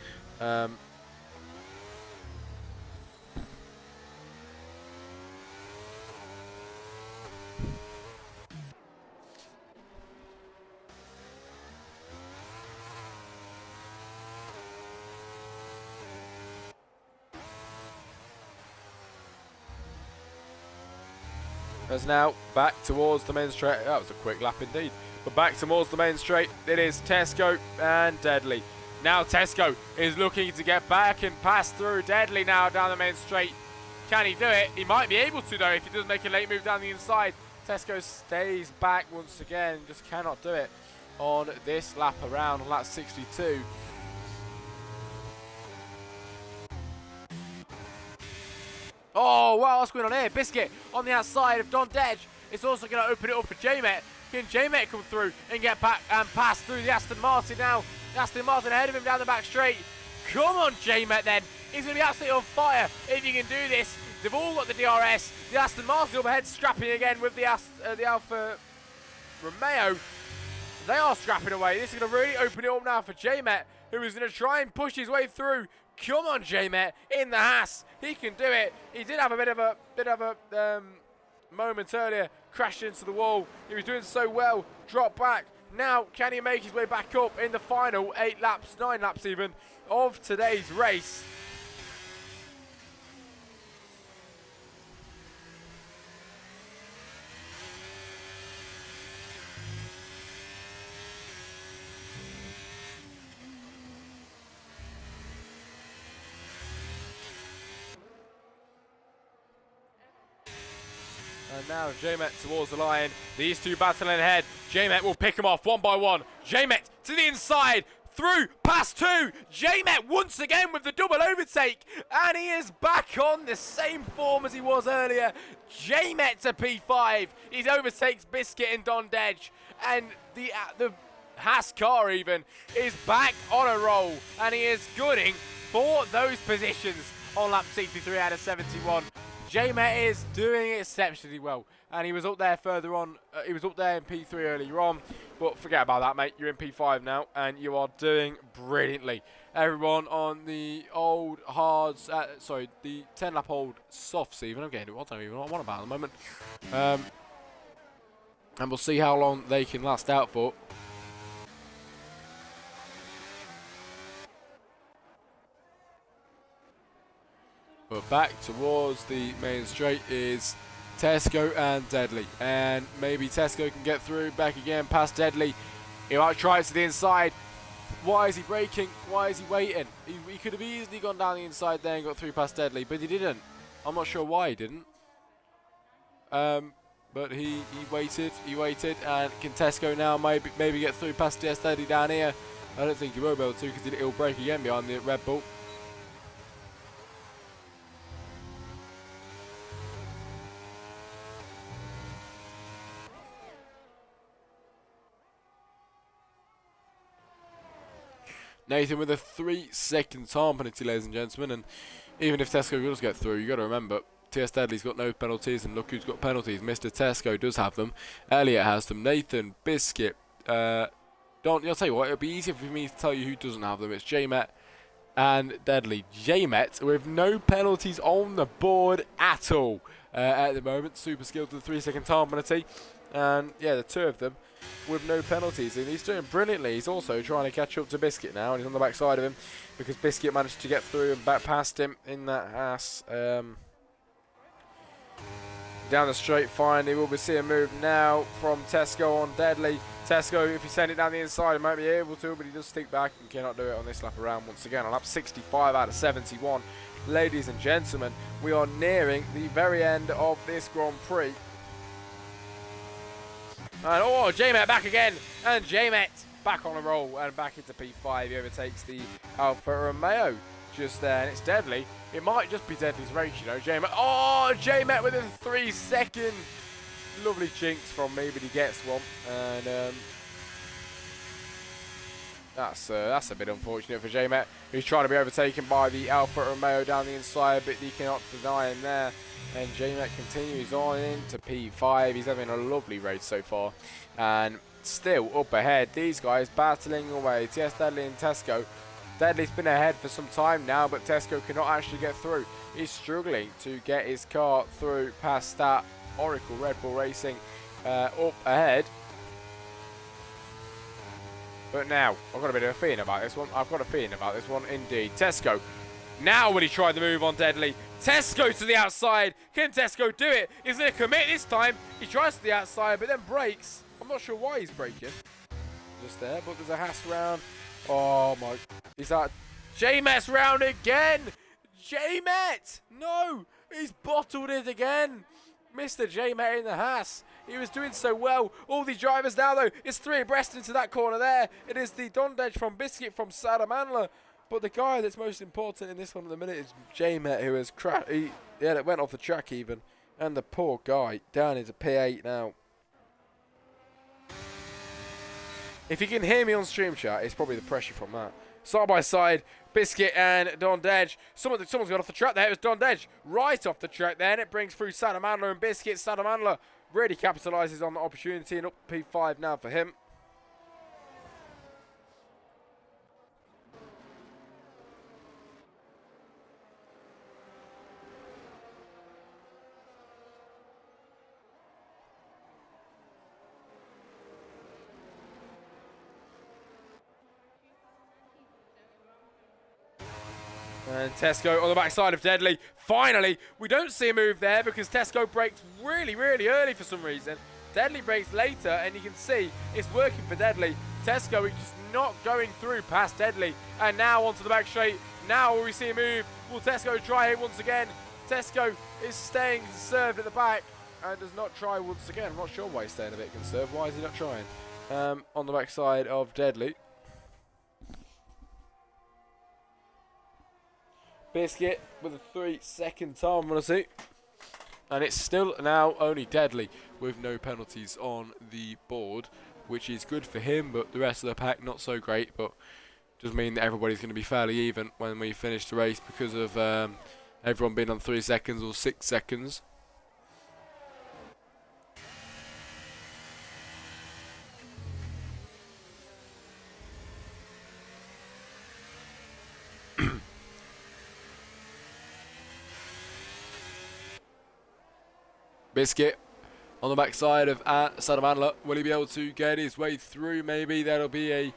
As now back towards the main straight. That was a quick lap indeed. But back towards the main straight, it is Tesco and Deadly. Now Tesco is looking to get back and pass through Deadly now down the main straight. Can he do it? He might be able to though if he does make a late move down the inside. Tesco stays back once again, just cannot do it on this lap around on lap 62. Oh, wow, what's going on here? Biscuit on the outside of Don Dej. It's also going to open it up for J-Met. Can J-Met come through and get back and pass through the Aston Martin now? The Aston Martin ahead of him down the back straight. Come on, J-Met then. He's going to be absolutely on fire if he can do this. They've all got the DRS. The Aston Martin up ahead scrapping again with the Alfa Romeo. They are scrapping away. This is going to really open it up now for J-Met, who is going to try and push his way through. Come on, J-Met in the Haas. He can do it. He did have a bit of a moment earlier, crashed into the wall. He was doing so well. Drop back. Now, can he make his way back up in the final 8 laps, 9 laps even, of today's race? And now J-Met towards the line. These two battling ahead. J-Met will pick them off one by one. J-Met to the inside. Through, past 2. J-Met once again with the double overtake. And he is back on the same form as he was earlier. J-Met to P5. He overtakes Biscuit and Don Dej. And the Haas car even is back on a roll. And he is gunning for those positions on lap 63 out of 71. J-Met is doing exceptionally well, and he was up there further on. He was up there in P3 earlier on, but forget about that, mate. You're in P5 now, and you are doing brilliantly. Everyone on the old hards, the 10-lap old softs even. I'm getting, I don't even know what I'm on about at the moment. And we'll see how long they can last out for. But back towards the main straight is Tesco and Deadly. And maybe Tesco can get through, back again, past Deadly. He might try it to the inside. Why is he braking? Why is he waiting? He could have easily gone down the inside there and got through past Deadly, but he didn't. I'm not sure why he didn't. But he waited, and can Tesco now maybe get through past TS Deadly down here? I don't think he will be able to, because he'll brake again behind the Red Bull. Nathan with a 3-second time penalty, ladies and gentlemen. And even if Tesco does get through, you got to remember, T.S. Deadly's got no penalties, and look who's got penalties. Mr. Tesco does have them. Elliot has them. Nathan, Biscuit, I'll tell you what, it'll be easier for me to tell you who doesn't have them. It's J-Met and Deadly. J-Met with no penalties on the board at all at the moment. Super skilled with the 3-second time penalty. And yeah, the two of them with no penalties, and he's doing brilliantly. He's also trying to catch up to Biscuit now, and he's on the back side of him because Biscuit managed to get through and back past him in that ass. Down the straight, finally, we'll be seeing a move now from Tesco on Deadly. Tesco, if you send it down the inside, he might be able to, but he does stick back and cannot do it on this lap around once again. On lap 65 out of 71. Ladies and gentlemen, we are nearing the very end of this Grand Prix. And oh, J-Met back again, and J-Met back on a roll and back into P5. He overtakes the Alfa Romeo just there, and it's Deadly. It might just be Deadly's race, you know. J-Met, oh, J-Met within 3 seconds. Lovely chinks from me, but he gets one, and that's a bit unfortunate for J-Met, who's trying to be overtaken by the Alfa Romeo down the inside, but he cannot deny him there. And J-Met continues on into P5. He's having a lovely race so far. And still up ahead, these guys battling away. T.S. Deadly and Tesco. Deadly's been ahead for some time now, but Tesco cannot actually get through. He's struggling to get his car through past that Oracle Red Bull Racing up ahead. But now, I've got a bit of a feeling about this one. Indeed. Tesco. Now when he tried the move on Deadly. Tesco to the outside. Can Tesco do it? He's going to commit this time. He tries to the outside, but then brakes. I'm not sure why he's braking. Just there, but there's a Haas round. Oh my. Is that J-Met's round again? J-Met! No! He's bottled it again. Mr. J-Met in the Haas. He was doing so well. All these drivers now, though, it's 3 abreast into that corner there. It is the Dondage from Biscuit from Salamanla. But the guy that's most important in this one at the minute is J-Met, who has crashed. Yeah, it went off the track even. And the poor guy down into P8 now. If you can hear me on stream chat, it's probably the pressure from that. Side by side, Biscuit and Dondage. Someone's got off the track there. It was Dondage right off the track there. And it brings through Salamanla and Biscuit. Salamanla really capitalises on the opportunity, and up P5 now for him. And Tesco on the backside of Deadly. Finally, we don't see a move there because Tesco brakes really, really early for some reason. Deadly brakes later, and you can see it's working for Deadly. Tesco is just not going through past Deadly. And now onto the back straight. Now will we see a move? Will Tesco try it once again? Tesco is staying conserved at the back and does not try once again. I'm not sure why he's staying a bit conserved. Why is he not trying? On the backside of Deadly. Biscuit with a 3-second time penalty. And it's still now only Deadly with no penalties on the board, which is good for him, but the rest of the pack not so great. But does mean that everybody's going to be fairly even when we finish the race because of everyone being on 3 seconds or 6 seconds. Biscuit on the backside of Salamanla. Will he be able to get his way through? Maybe that'll be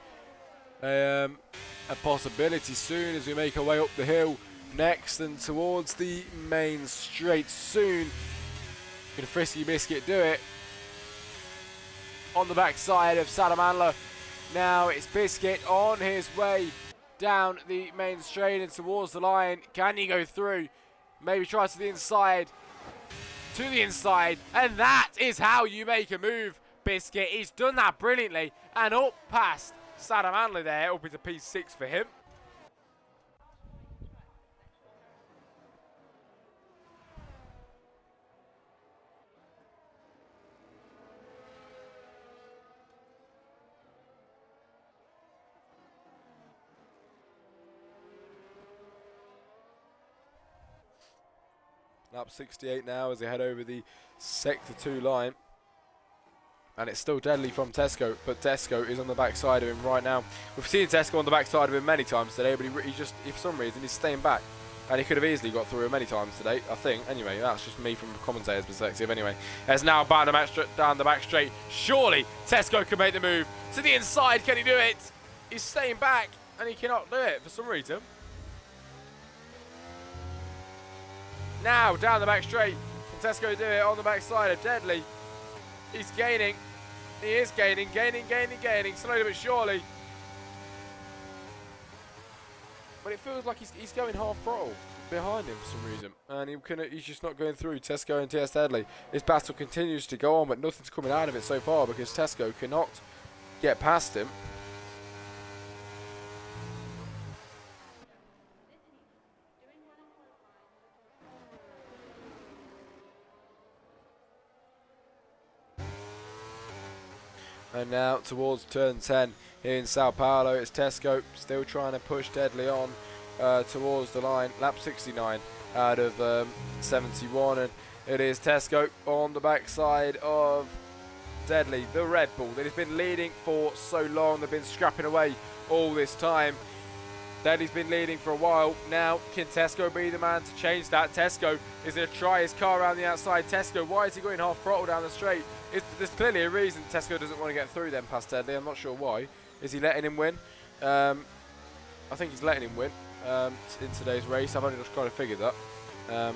a possibility soon as we make our way up the hill next and towards the main straight soon. Can Frisky Biscuit do it? On the backside of Salamanla. Now it's Biscuit on his way down the main straight and towards the line. Can he go through? Maybe try to the inside. To the inside, and that is how you make a move, Biscuit. He's done that brilliantly, and up past Salamanla there, up into P6 for him. Lap 68 now as they head over the Sector 2 line. And it's still deadly from Tesco, but Tesco is on the backside of him right now. We've seen Tesco on the backside of him many times today, but he just, for some reason, he's staying back. And he could have easily got through him many times today, I think. Anyway, that's just me from a commentator's perspective. Anyway, as now down the back straight. Surely Tesco can make the move to the inside. Can he do it? He's staying back, and he cannot do it for some reason. Now down the back straight. Can Tesco do it on the backside of Deadly? He's gaining. He is gaining. Slowly but surely. But it feels like he's going half throttle behind him for some reason. And he's just not going through Tesco and TS Deadly. This battle continues to go on, but nothing's coming out of it so far because Tesco cannot get past him. And now towards turn 10 here in Sao Paulo, it's Tesco still trying to push Deadly on towards the line. Lap 69 out of 71, and it is Tesco on the backside of Deadly, the Red Bull that has been leading for so long. They've been scrapping away all this time. Deadly's been leading for a while. Now, can Tesco be the man to change that? Tesco is going to try his car around the outside. Tesco, why is he going half throttle down the straight? There's clearly a reason Tesco doesn't want to get through them past Deadly. I'm not sure why. Is he letting him win? I think he's letting him win in today's race. I've only just kind of figured that.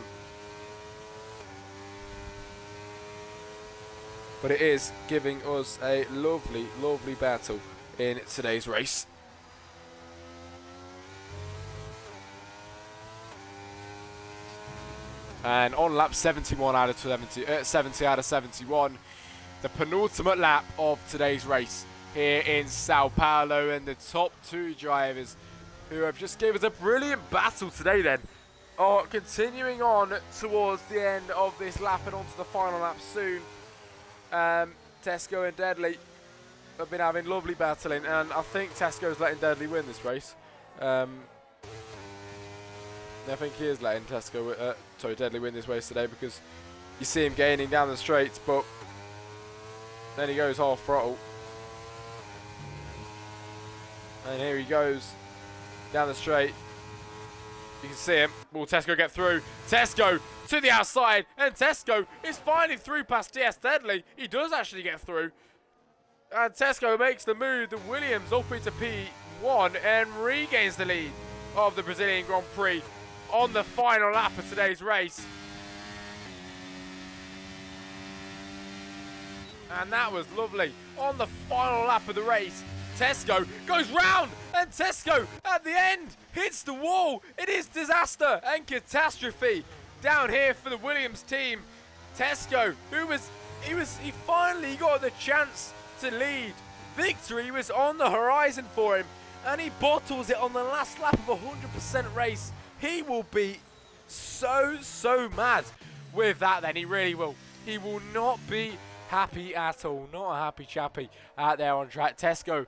But it is giving us a lovely, lovely battle in today's race. And on lap 71 out of 70 out of 71, the penultimate lap of today's race here in Sao Paulo, and the top two drivers who have just gave us a brilliant battle today then are continuing on towards the end of this lap and onto the final lap soon. Tesco and Deadly have been having lovely battling, and I think Tesco's letting Deadly win this race. I think he is letting Deadly win this race today, because you see him gaining down the straights, but then he goes half throttle. And here he goes down the straight. You can see him. Will Tesco get through? Tesco to the outside, and Tesco is finally through past TS Deadly. He does actually get through. And Tesco makes the move, the Williams up into P1 and regains the lead of the Brazilian Grand Prix on the final lap of today's race. And that was lovely. On the final lap of the race, Tesco goes round, and Tesco at the end hits the wall. It is disaster and catastrophe down here for the Williams team. Tesco, he finally got the chance to lead. Victory was on the horizon for him, and he bottles it on the last lap of a 100% race. He will be so mad with that then. He really will. He will not be happy at all. Not a happy chappy out there on track. Tesco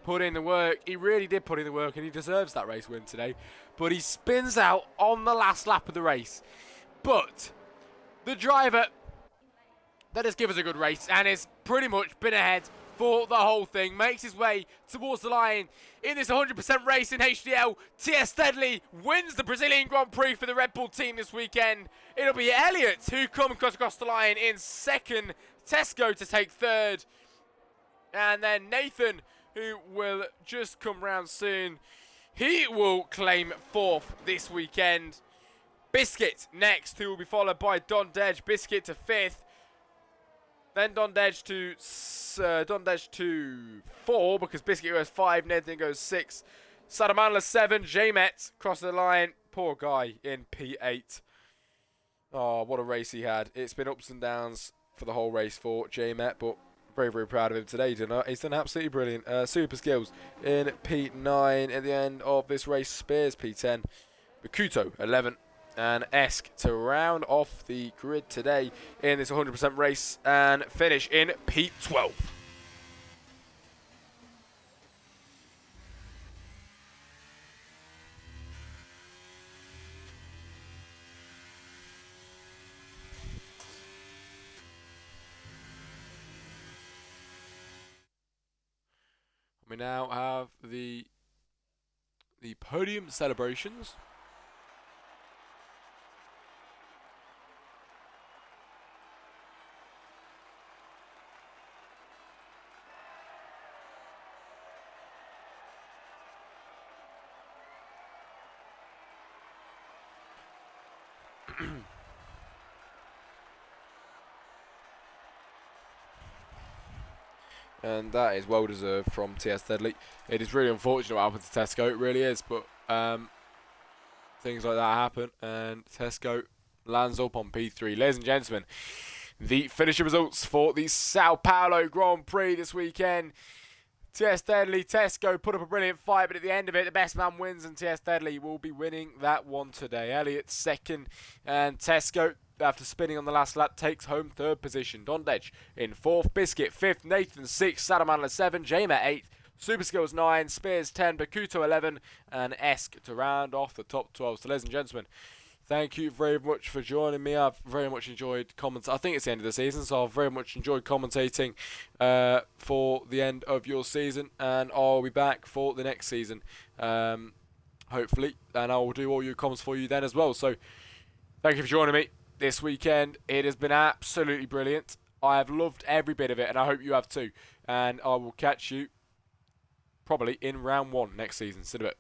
put in the work. He really did put in the work, and he deserves that race win today. But he spins out on the last lap of the race. But the driver that has given us a good race and has pretty much been ahead for the whole thing makes his way towards the line in this 100% race in HDL. TS Deadly wins the Brazilian Grand Prix for the Red Bull team this weekend. It'll be Elliott who comes across the line in second, Tesco to take third, and then Nathan, who will just come round soon, he will claim fourth this weekend. Biscuit next, who will be followed by Don Dej. Biscuit to fifth. Then Don Dej to 4, because Biscuit goes 5, Nathan goes 6. Sadamanla 7, J-Met across the line. Poor guy in P8. Oh, what a race he had. It's been ups and downs for the whole race for J-Met, but very, very proud of him today. He's done absolutely brilliant. Super skills in P9 at the end of this race. Spears P10. Bakuto 11. And Esk to round off the grid today in this 100% race and finish in P12. we now have the podium celebrations. And that is well deserved from TS Deadly. It is really unfortunate what happened to Tesco, it really is, but things like that happen, and Tesco lands up on P3. Ladies and gentlemen, the finisher results for the Sao Paulo Grand Prix this weekend. TS Deadly, Tesco put up a brilliant fight, but at the end of it, the best man wins, and TS Deadly will be winning that one today. Elliott second, and Tesco, after spinning on the last lap, takes home third position. Dondej in fourth, Biscuit fifth, Nathan sixth, Sadamanla 7, Jamer 8th, Super Skills 9, Spears 10, Bakuto 11, and Esk to round off the top 12. So, ladies and gentlemen, thank you very much for joining me. I've very much enjoyed commentating. I think it's the end of the season, so I've very much enjoyed commentating for the end of your season, and I'll be back for the next season, hopefully, and I will do all your comments for you then as well. So, thank you for joining me this weekend. It has been absolutely brilliant. I have loved every bit of it, and I hope you have too. And I will catch you probably in round 1 next season. See you in a bit.